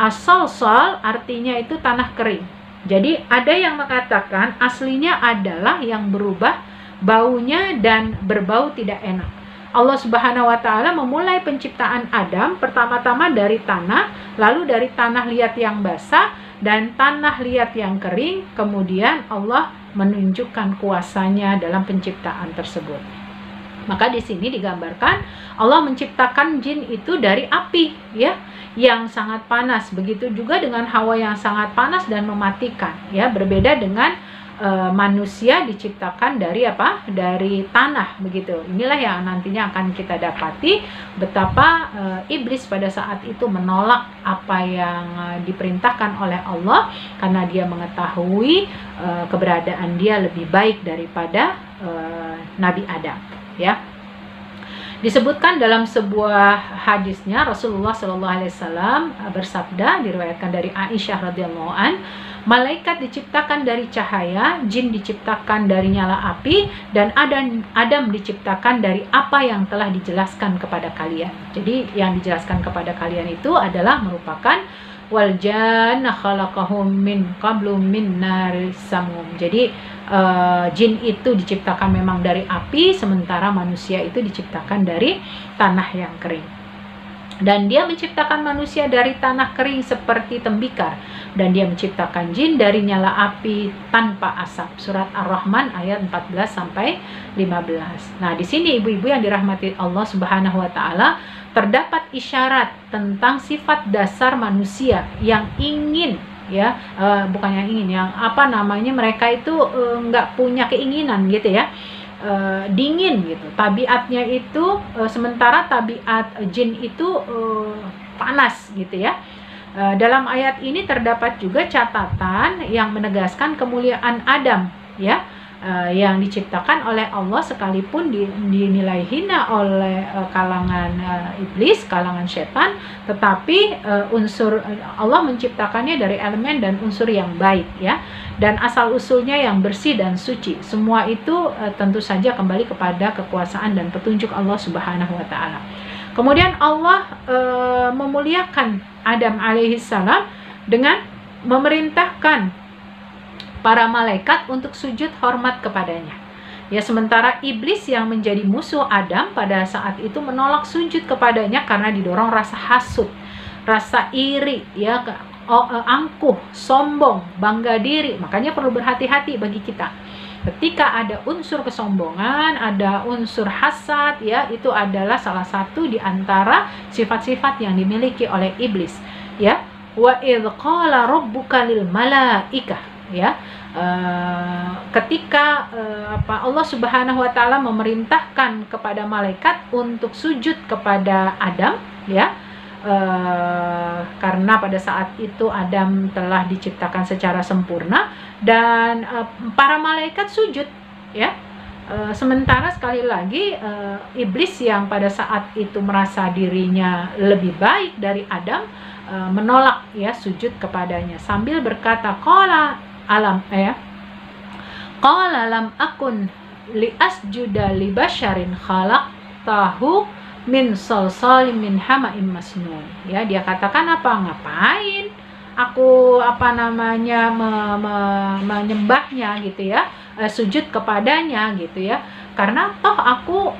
Speaker 1: As-salsal artinya itu tanah kering. Jadi ada yang mengatakan aslinya adalah yang berubah baunya dan berbau tidak enak. Allah Subhanahu wa Ta'ala memulai penciptaan Adam pertama-tama dari tanah, lalu dari tanah liat yang basah dan tanah liat yang kering. Kemudian Allah menunjukkan kuasanya dalam penciptaan tersebut. Maka di sini digambarkan Allah menciptakan jin itu dari api, ya, yang sangat panas. Begitu juga dengan Hawa yang sangat panas dan mematikan, ya. Berbeda dengan manusia diciptakan dari apa? Dari tanah, begitu. Inilah yang nantinya akan kita dapati betapa iblis pada saat itu menolak apa yang diperintahkan oleh Allah karena dia mengetahui keberadaan dia lebih baik daripada Nabi Adam, ya. Disebutkan dalam sebuah hadisnya Rasulullah SAW bersabda, diriwayatkan dari Aisyah radhiyallahu an, malaikat diciptakan dari cahaya, jin diciptakan dari nyala api, dan Adam diciptakan dari apa yang telah dijelaskan kepada kalian. Jadi yang dijelaskan kepada kalian itu adalah merupakan wal janna khalaqahum min qablu min naris samum. Jadi jin itu diciptakan memang dari api, sementara manusia itu diciptakan dari tanah yang kering. Dan dia menciptakan manusia dari tanah kering seperti tembikar, dan dia menciptakan jin dari nyala api tanpa asap. Surat Ar-Rahman ayat 14 sampai 15. Nah, di sini ibu-ibu yang dirahmati Allah Subhanahu wa Ta'ala, terdapat isyarat tentang sifat dasar manusia yang ingin, ya, bukan yang ingin, yang apa namanya, mereka itu nggak punya keinginan gitu ya, dingin gitu tabiatnya itu, sementara tabiat jin itu panas gitu ya. Dalam ayat ini terdapat juga catatan yang menegaskan kemuliaan Adam, ya, yang diciptakan oleh Allah sekalipun dinilai hina oleh kalangan iblis, kalangan setan, tetapi unsur Allah menciptakannya dari elemen dan unsur yang baik, ya, dan asal usulnya yang bersih dan suci. Semua itu tentu saja kembali kepada kekuasaan dan petunjuk Allah Subhanahu wa Ta'ala. Kemudian Allah memuliakan Adam alaihissalam dengan memerintahkan para malaikat untuk sujud hormat kepadanya. Ya, sementara iblis yang menjadi musuh Adam pada saat itu menolak sujud kepadanya karena didorong rasa hasut, rasa iri, ya, angkuh, sombong, bangga diri. Makanya perlu berhati-hati bagi kita. Ketika ada unsur kesombongan, ada unsur hasad, ya, itu adalah salah satu di antara sifat-sifat yang dimiliki oleh iblis, ya. Wa idz qala rabbuka lil malaikah, ya, ketika Allah Subhanahu wa Ta'ala memerintahkan kepada malaikat untuk sujud kepada Adam, ya, karena pada saat itu Adam telah diciptakan secara sempurna dan para malaikat sujud, ya. Sementara sekali lagi iblis yang pada saat itu merasa dirinya lebih baik dari Adam menolak, ya, sujud kepadanya sambil berkata qala lam akun li asjuda li basharin khalaqtahu min salsalim min hama'im masnun. Ya, dia katakan apa? Ngapain aku menyembahnya gitu ya, sujud kepadanya gitu ya. Karena toh aku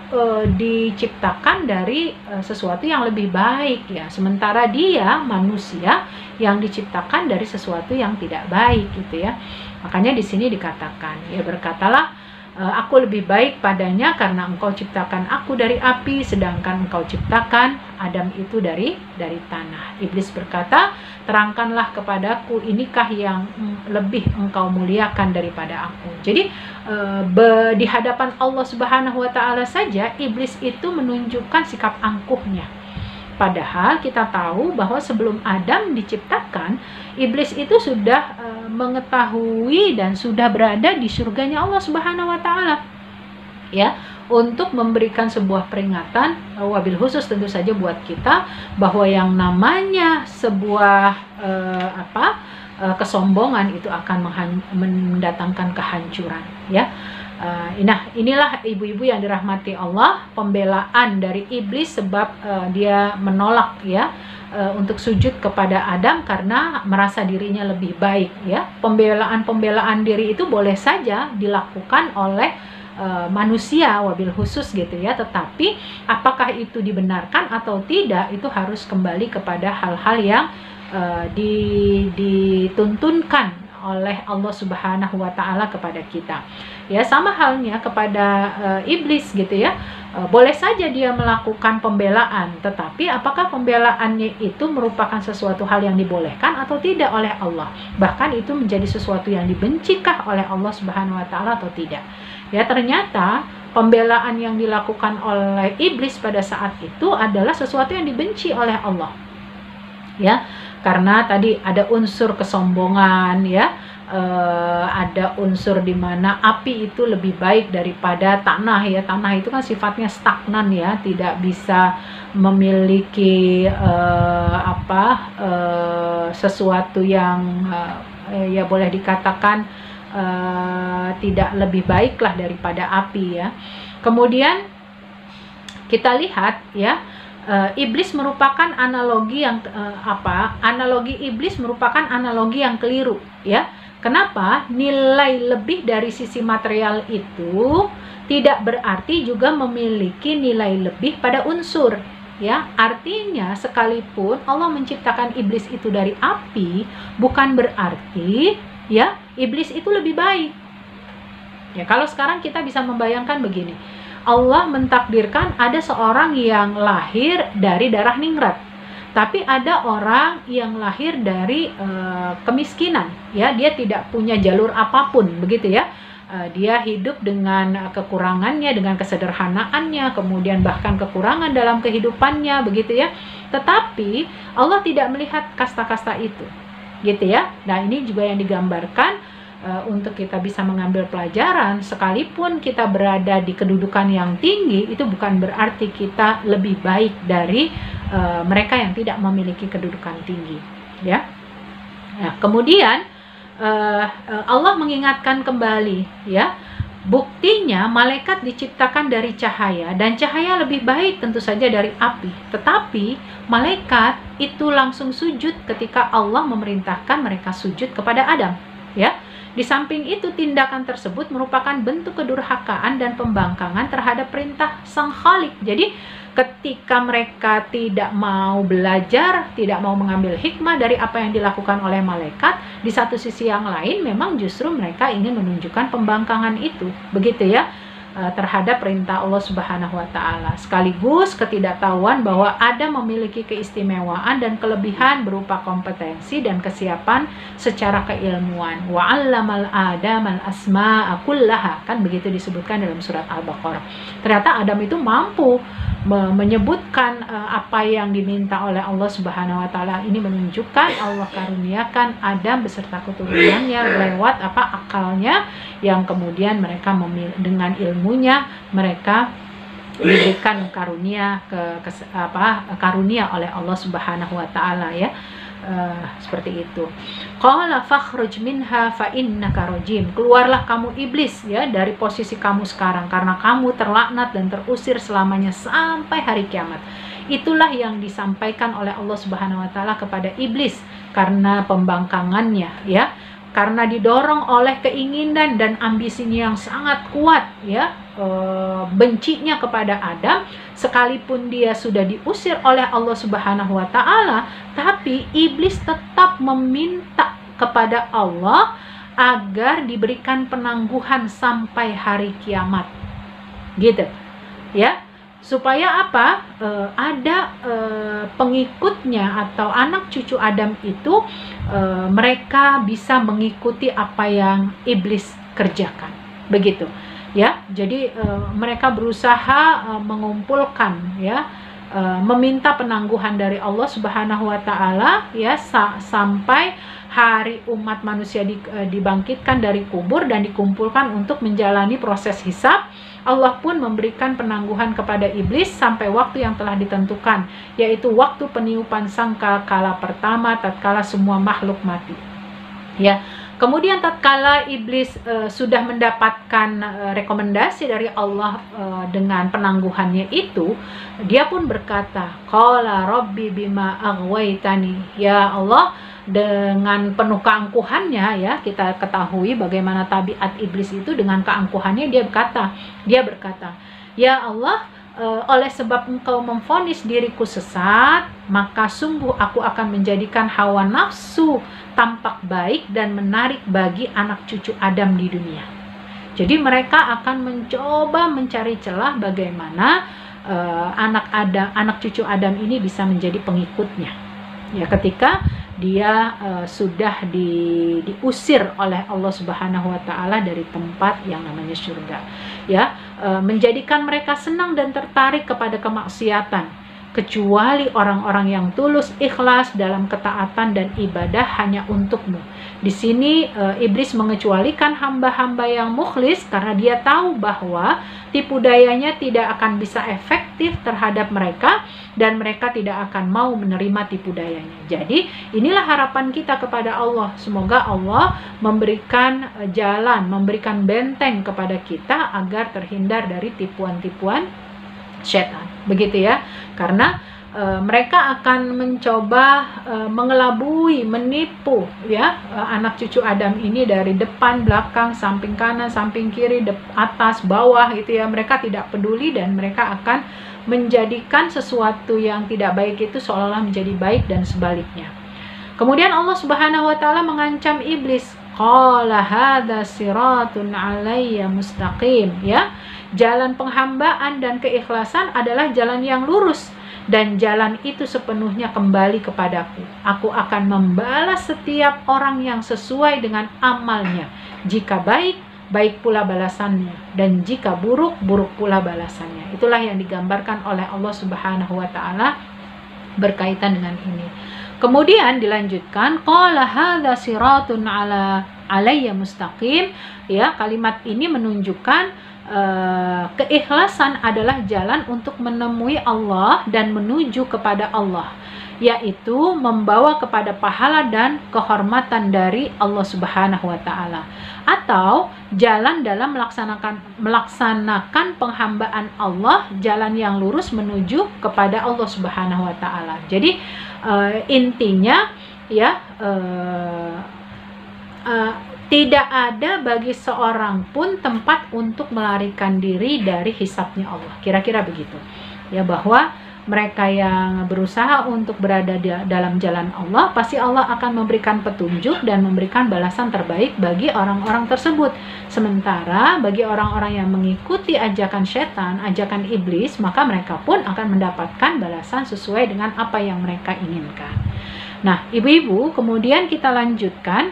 Speaker 1: diciptakan dari sesuatu yang lebih baik ya. Sementara dia manusia yang diciptakan dari sesuatu yang tidak baik gitu ya. Makanya di sini dikatakan, ya berkatalah, aku lebih baik padanya karena engkau ciptakan aku dari api, sedangkan engkau ciptakan Adam itu dari tanah. Iblis berkata, terangkanlah kepadaku, inikah yang lebih engkau muliakan daripada aku. Jadi di hadapan Allah Subhanahu wa Ta'ala saja iblis itu menunjukkan sikap angkuhnya. Padahal kita tahu bahwa sebelum Adam diciptakan, iblis itu sudah mengetahui dan sudah berada di surganya Allah Subhanahu wa Ta'ala. Ya, untuk memberikan sebuah peringatan, wabil khusus tentu saja buat kita, bahwa yang namanya sebuah kesombongan itu akan mendatangkan kehancuran, ya. Nah, inilah ibu-ibu yang dirahmati Allah, pembelaan dari iblis sebab dia menolak ya untuk sujud kepada Adam karena merasa dirinya lebih baik ya. Pembelaan diri itu boleh saja dilakukan oleh manusia wabil khusus gitu ya, tetapi apakah itu dibenarkan atau tidak itu harus kembali kepada hal-hal yang dituntunkan oleh Allah Subhanahu wa Ta'ala kepada kita. Ya, sama halnya kepada iblis gitu ya. Boleh saja dia melakukan pembelaan, tetapi apakah pembelaannya itu merupakan sesuatu hal yang dibolehkan atau tidak oleh Allah? Bahkan itu menjadi sesuatu yang dibencikah oleh Allah Subhanahu wa Ta'ala atau tidak? Ya, ternyata pembelaan yang dilakukan oleh iblis pada saat itu adalah sesuatu yang dibenci oleh Allah. Ya, karena tadi ada unsur kesombongan ya, ada unsur di mana api itu lebih baik daripada tanah ya. Tanah itu kan sifatnya stagnan ya, tidak bisa memiliki sesuatu yang ya boleh dikatakan tidak lebih baiklah daripada api ya. Kemudian kita lihat ya, iblis merupakan analogi yang analogi iblis merupakan analogi yang keliru ya. Kenapa? Nilai lebih dari sisi material itu tidak berarti juga memiliki nilai lebih pada unsur ya. Artinya sekalipun Allah menciptakan iblis itu dari api, bukan berarti ya iblis itu lebih baik. Ya, kalau sekarang kita bisa membayangkan begini. Allah mentakdirkan ada seorang yang lahir dari darah ningrat, tapi ada orang yang lahir dari kemiskinan, ya dia tidak punya jalur apapun, begitu ya. Dia hidup dengan kekurangannya, dengan kesederhanaannya, kemudian bahkan kekurangan dalam kehidupannya, begitu ya. Tetapi Allah tidak melihat kasta-kasta itu, gitu ya. Nah, ini juga yang digambarkan untuk kita bisa mengambil pelajaran. Sekalipun kita berada di kedudukan yang tinggi, itu bukan berarti kita lebih baik dari mereka yang tidak memiliki kedudukan tinggi ya. Nah, kemudian Allah mengingatkan kembali ya, buktinya malaikat diciptakan dari cahaya, dan cahaya lebih baik tentu saja dari api. Tetapi malaikat itu langsung sujud ketika Allah memerintahkan mereka sujud kepada Adam ya. Di samping itu, tindakan tersebut merupakan bentuk kedurhakaan dan pembangkangan terhadap perintah Sang Khalik. Jadi, ketika mereka tidak mau belajar, tidak mau mengambil hikmah dari apa yang dilakukan oleh malaikat, di satu sisi yang lain memang justru mereka ingin menunjukkan pembangkangan itu, begitu ya, terhadap perintah Allah Subhanahu wa Ta'ala. Sekaligus ketidaktahuan bahwa Adam memiliki keistimewaan dan kelebihan berupa kompetensi dan kesiapan secara keilmuan. Wa 'allamal Adamal asma'a kullaha, kan begitu disebutkan dalam surat Al-Baqarah. Ternyata Adam itu mampu menyebutkan apa yang diminta oleh Allah Subhanahu wa Ta'ala. Ini menunjukkan Allah karuniakan Adam beserta keturunannya lewat akalnya, yang kemudian mereka dengan ilmunya mereka diberikan karunia karunia oleh Allah Subhanahu wa Ta'ala ya. Seperti itu. Qala fakhruj minha fa innaka rajim. Keluarlah kamu iblis ya dari posisi kamu sekarang, karena kamu terlaknat dan terusir selamanya sampai hari kiamat. Itulah yang disampaikan oleh Allah Subhanahu wa Ta'ala kepada iblis karena pembangkangannya ya. karena didorong oleh keinginan dan ambisinya yang sangat kuat, ya, bencinya kepada Adam, sekalipun dia sudah diusir oleh Allah Subhanahu wa Ta'ala, tapi iblis tetap meminta kepada Allah agar diberikan penangguhan sampai hari kiamat, gitu, ya, supaya apa? Ada pengikutnya atau anak cucu Adam itu, mereka bisa mengikuti apa yang iblis kerjakan, begitu, ya. Jadi mereka berusaha mengumpulkan, ya, meminta penangguhan dari Allah Subhanahu wa Ta'ala, ya, sampai hari umat manusia dibangkitkan dari kubur dan dikumpulkan untuk menjalani proses hisab. Allah pun memberikan penangguhan kepada iblis sampai waktu yang telah ditentukan, yaitu waktu peniupan sangkakala pertama tatkala semua makhluk mati, ya. Kemudian tatkala iblis sudah mendapatkan rekomendasi dari Allah dengan penangguhannya itu, dia pun berkata, qala rabbi bima aghwaytani, ya Allah, dengan penuh keangkuhannya, ya, kita ketahui bagaimana tabiat iblis itu. Dengan keangkuhannya dia berkata, ya Allah, oleh sebab engkau memvonis diriku sesat, maka sungguh aku akan menjadikan hawa nafsu tampak baik dan menarik bagi anak cucu Adam di dunia. Jadi mereka akan mencoba mencari celah bagaimana anak cucu Adam ini bisa menjadi pengikutnya, ya, ketika dia sudah diusir oleh Allah Subhanahu wa Ta'ala dari tempat yang namanya surga, ya, menjadikan mereka senang dan tertarik kepada kemaksiatan, kecuali orang-orang yang tulus ikhlas dalam ketaatan dan ibadah hanya untukmu. Di sini iblis mengecualikan hamba-hamba yang mukhlis karena dia tahu bahwa tipu dayanya tidak akan bisa efektif terhadap mereka dan mereka tidak akan mau menerima tipu dayanya. Jadi inilah harapan kita kepada Allah. Semoga Allah memberikan jalan, memberikan benteng kepada kita agar terhindar dari tipuan-tipuan setan, begitu ya. Karena mereka akan mencoba mengelabui, menipu, ya, anak cucu Adam ini dari depan, belakang, samping kanan, samping kiri, atas, bawah, gitu ya. Mereka tidak peduli dan mereka akan menjadikan sesuatu yang tidak baik itu seolah-olah menjadi baik dan sebaliknya. Kemudian Allah Subhanahu wa Ta'ala mengancam iblis, qala hadza siratun alayya mustaqim, ya. Jalan penghambaan dan keikhlasan adalah jalan yang lurus, dan jalan itu sepenuhnya kembali kepadaku. Aku akan membalas setiap orang yang sesuai dengan amalnya. Jika baik, baik pula balasannya, dan jika buruk, buruk pula balasannya. Itulah yang digambarkan oleh Allah Subhanahu wa Ta'ala berkaitan dengan ini. Kemudian dilanjutkan, qala hadza siratun alayya mustaqim, ya. Kalimat ini menunjukkan keikhlasan adalah jalan untuk menemui Allah dan menuju kepada Allah, yaitu membawa kepada pahala dan kehormatan dari Allah Subhanahu wa Ta'ala, atau jalan dalam melaksanakan penghambaan Allah, jalan yang lurus menuju kepada Allah Subhanahu wa Ta'ala. Jadi intinya, ya, tidak ada bagi seorang pun tempat untuk melarikan diri dari hisabnya Allah. Kira-kira begitu, ya, bahwa mereka yang berusaha untuk berada dalam jalan Allah, pasti Allah akan memberikan petunjuk dan memberikan balasan terbaik bagi orang-orang tersebut. Sementara bagi orang-orang yang mengikuti ajakan setan, ajakan iblis, maka mereka pun akan mendapatkan balasan sesuai dengan apa yang mereka inginkan. Nah, ibu-ibu, kemudian kita lanjutkan,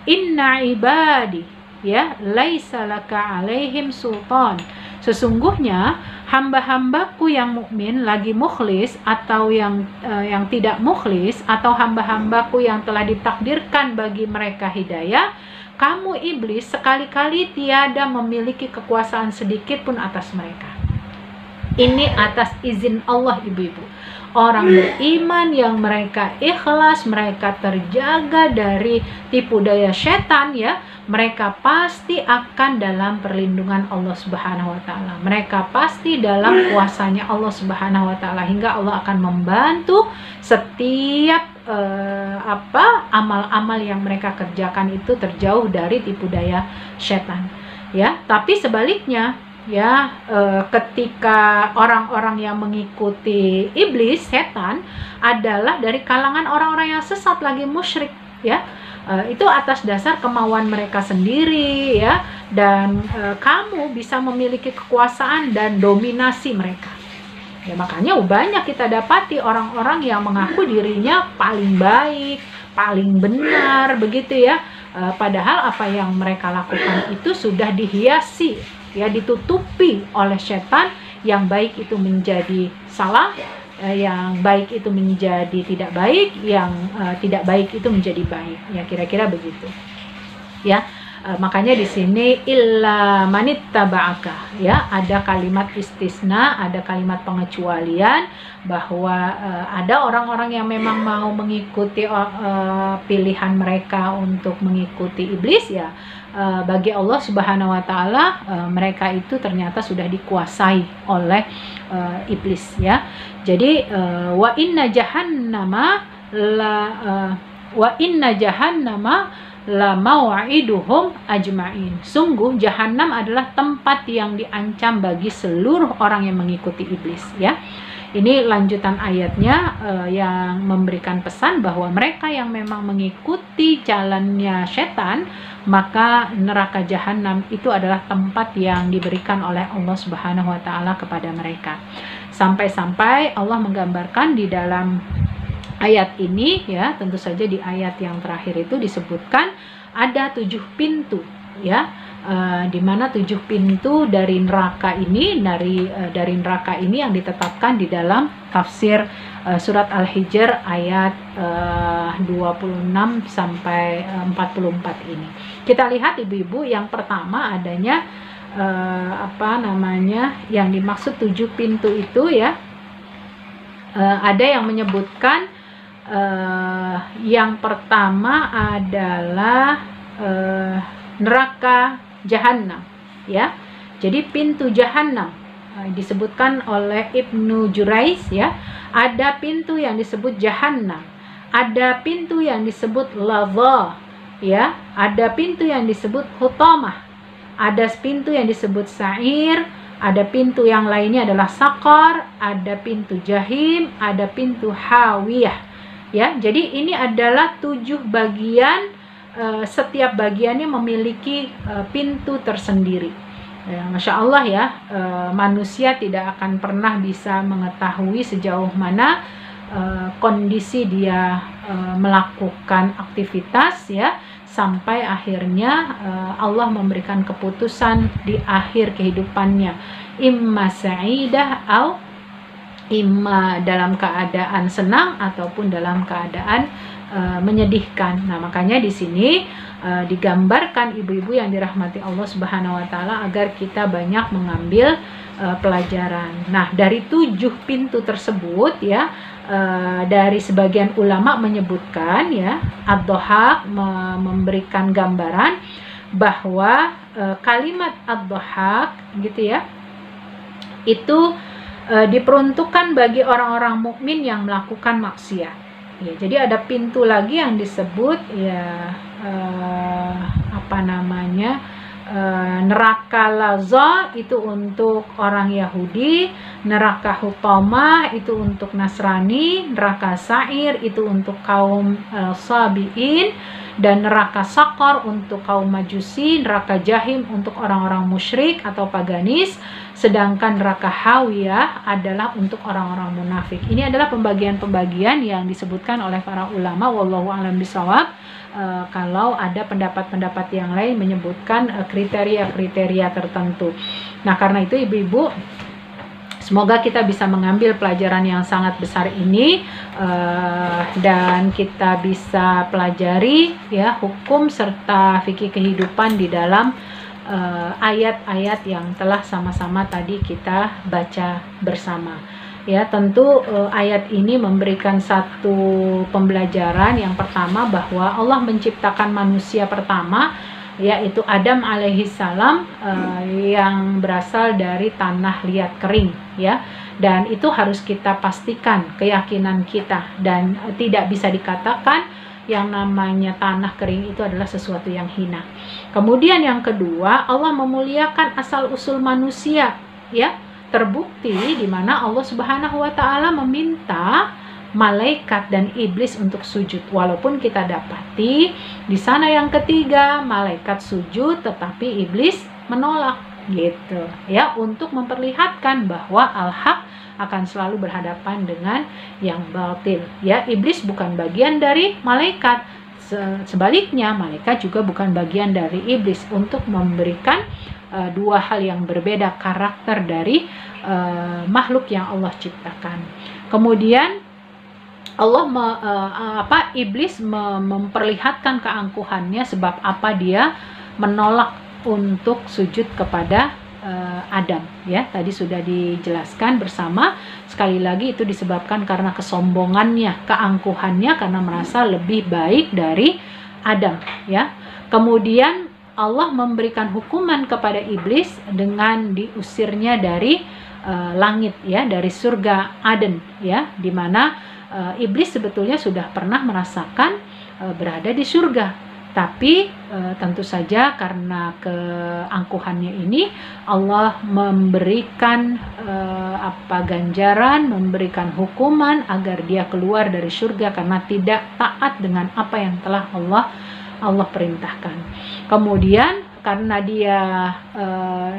Speaker 1: inna ibadi, ya, laisa laka alaihim sultan. Sesungguhnya hamba-hambaku yang mukmin lagi mukhlis atau yang tidak mukhlis, atau hamba-hambaku yang telah ditakdirkan bagi mereka hidayah, kamu iblis sekali-kali tiada memiliki kekuasaan sedikit pun atas mereka. Ini atas izin Allah, ibu-ibu. Orang beriman yang mereka ikhlas, mereka terjaga dari tipu daya setan, ya, mereka pasti akan dalam perlindungan Allah Subhanahu wa Ta'ala. Mereka pasti dalam kuasanya Allah Subhanahu wa Ta'ala, hingga Allah akan membantu setiap amal-amal yang mereka kerjakan itu terjauh dari tipu daya setan, ya. Tapi sebaliknya, ya, ketika orang-orang yang mengikuti iblis, setan, adalah dari kalangan orang-orang yang sesat lagi musyrik, ya. Itu atas dasar kemauan mereka sendiri, ya, dan kamu bisa memiliki kekuasaan dan dominasi mereka. Ya, makanya banyak kita dapati orang-orang yang mengaku dirinya paling baik, paling benar, begitu ya. Padahal apa yang mereka lakukan itu sudah dihiasi, ya, ditutupi oleh setan. Yang baik itu menjadi salah, yang baik itu menjadi tidak baik, yang tidak baik itu menjadi baik. Ya, kira-kira begitu. Ya. Makanya di sini illa manittaba'aka, ya, ada kalimat istisna, ada kalimat pengecualian bahwa ada orang-orang yang memang mau mengikuti pilihan mereka untuk mengikuti iblis, ya. Bagi Allah Subhanahu wa taala, mereka itu ternyata sudah dikuasai oleh iblis, ya. Jadi wa inna jahannama la mau'iduhum ajma'in. Sungguh jahanam adalah tempat yang diancam bagi seluruh orang yang mengikuti iblis, ya. Ini lanjutan ayatnya yang memberikan pesan bahwa mereka yang memang mengikuti jalannya setan, maka neraka jahanam itu adalah tempat yang diberikan oleh Allah Subhanahu wa taala kepada mereka. Sampai-sampai Allah menggambarkan di dalam ayat ini, ya, tentu saja di ayat yang terakhir itu disebutkan ada 7 pintu, ya, di mana 7 pintu dari neraka ini, dari neraka ini yang ditetapkan di dalam tafsir surat Al-Hijr ayat 26 sampai 44 ini. Kita lihat ibu-ibu, yang pertama adanya yang dimaksud 7 pintu itu, ya, ada yang menyebutkan yang pertama adalah neraka jahanam, ya. Jadi pintu jahanam disebutkan oleh Ibnu Jurais, ya. Ada pintu yang disebut jahanam, ada pintu yang disebut ladha, ya. Ada pintu yang disebut hutamah, ada pintu yang disebut sa'ir, ada pintu yang lainnya adalah sakar, ada pintu jahim, ada pintu hawiyah. Ya, jadi ini adalah 7 bagian, setiap bagiannya memiliki pintu tersendiri. Masya Allah, ya, manusia tidak akan pernah bisa mengetahui sejauh mana kondisi dia melakukan aktivitas, ya, sampai akhirnya Allah memberikan keputusan di akhir kehidupannya, imma sa'idah au imma dalam keadaan senang ataupun dalam keadaan menyedihkan. Nah, makanya di sini digambarkan ibu-ibu yang dirahmati Allah Subhanahu wa taala agar kita banyak mengambil pelajaran. Nah, dari 7 pintu tersebut, ya, dari sebagian ulama menyebutkan, ya, ad-dhahak memberikan gambaran bahwa kalimat ad-dhahak, gitu ya, itu diperuntukkan bagi orang-orang mukmin yang melakukan maksiat. Ya, jadi ada pintu lagi yang disebut, ya, neraka lazza itu untuk orang Yahudi, neraka hutamah itu untuk Nasrani, neraka sa'ir itu untuk kaum sabiin, dan neraka sakar untuk kaum majusi, neraka jahim untuk orang-orang musyrik atau paganis, sedangkan neraka hawiyah adalah untuk orang-orang munafik. Ini adalah pembagian-pembagian yang disebutkan oleh para ulama, wallahu a'lam bishawab. Kalau ada pendapat-pendapat yang lain menyebutkan kriteria-kriteria tertentu. Nah, karena itu ibu-ibu, semoga kita bisa mengambil pelajaran yang sangat besar ini, dan kita bisa pelajari, ya, hukum serta fikih kehidupan di dalam ayat-ayat yang telah sama-sama tadi kita baca bersama. Ya, tentu ayat ini memberikan satu pembelajaran. Yang pertama, bahwa Allah menciptakan manusia pertama yaitu Adam alaihi salam, yang berasal dari tanah liat kering, ya. Dan itu harus kita pastikan keyakinan kita, dan tidak bisa dikatakan yang namanya tanah kering itu adalah sesuatu yang hina. Kemudian yang kedua, Allah memuliakan asal usul manusia, ya. Terbukti di mana Allah Subhanahu wa taala meminta malaikat dan iblis untuk sujud, walaupun kita dapati di sana yang ketiga malaikat sujud tetapi iblis menolak, gitu ya, untuk memperlihatkan bahwa al-haq akan selalu berhadapan dengan yang batil, ya. Iblis bukan bagian dari malaikat, sebaliknya malaikat juga bukan bagian dari iblis, untuk memberikan dua hal yang berbeda karakter dari makhluk yang Allah ciptakan. Kemudian Allah iblis memperlihatkan keangkuhannya, sebab apa dia menolak untuk sujud kepada Adam, ya. Tadi sudah dijelaskan bersama. Sekali lagi itu disebabkan karena kesombongannya, keangkuhannya, karena merasa lebih baik dari Adam, ya. Kemudian Allah memberikan hukuman kepada iblis dengan diusirnya dari langit, ya, dari surga Aden, ya, di mana iblis sebetulnya sudah pernah merasakan berada di surga, tapi tentu saja karena keangkuhannya ini Allah memberikan ganjaran, memberikan hukuman agar dia keluar dari surga karena tidak taat dengan apa yang telah Allah perintahkan. Kemudian karena dia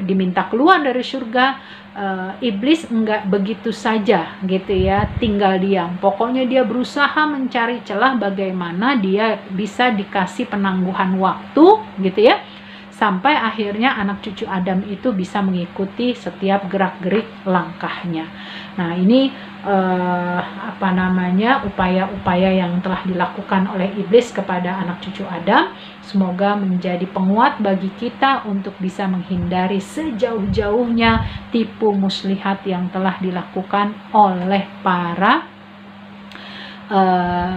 Speaker 1: diminta keluar dari surga, iblis enggak begitu saja, gitu ya, tinggal diam. Pokoknya dia berusaha mencari celah bagaimana dia bisa dikasih penangguhan waktu, gitu ya, sampai akhirnya anak cucu Adam itu bisa mengikuti setiap gerak-gerik langkahnya. Nah, ini upaya-upaya yang telah dilakukan oleh iblis kepada anak cucu Adam, semoga menjadi penguat bagi kita untuk bisa menghindari sejauh-jauhnya tipu muslihat yang telah dilakukan oleh para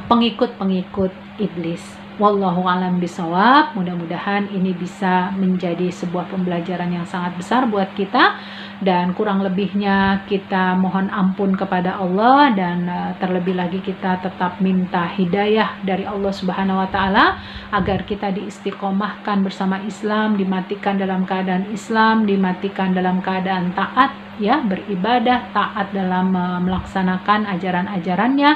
Speaker 1: pengikut-pengikut iblis. Wallahu alam bisawab. Mudah-mudahan ini bisa menjadi sebuah pembelajaran yang sangat besar buat kita, dan kurang lebihnya kita mohon ampun kepada Allah, dan terlebih lagi kita tetap minta hidayah dari Allah Subhanahu wa taala agar kita diistiqomahkan bersama Islam, dimatikan dalam keadaan Islam, dimatikan dalam keadaan taat, ya, beribadah, taat dalam melaksanakan ajaran-ajarannya,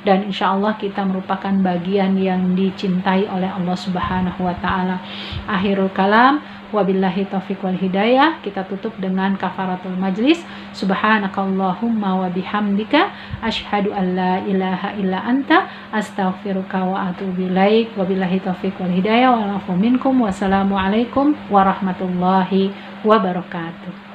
Speaker 1: dan insya Allah kita merupakan bagian yang dicintai oleh Allah Subhanahu wa taala. Akhirul kalam, wabillahi taufiq wal hidayah. Kita tutup dengan kafaratul majlis. Subhanakallahumma wa bihamdika asyhadu an la ilaha illa anta astaghfiruka wa atubu ilaik. Wabillahi taufiq wal hidayah. Wa'alafu minkum. Wassalamualaikum warahmatullahi wabarakatuh.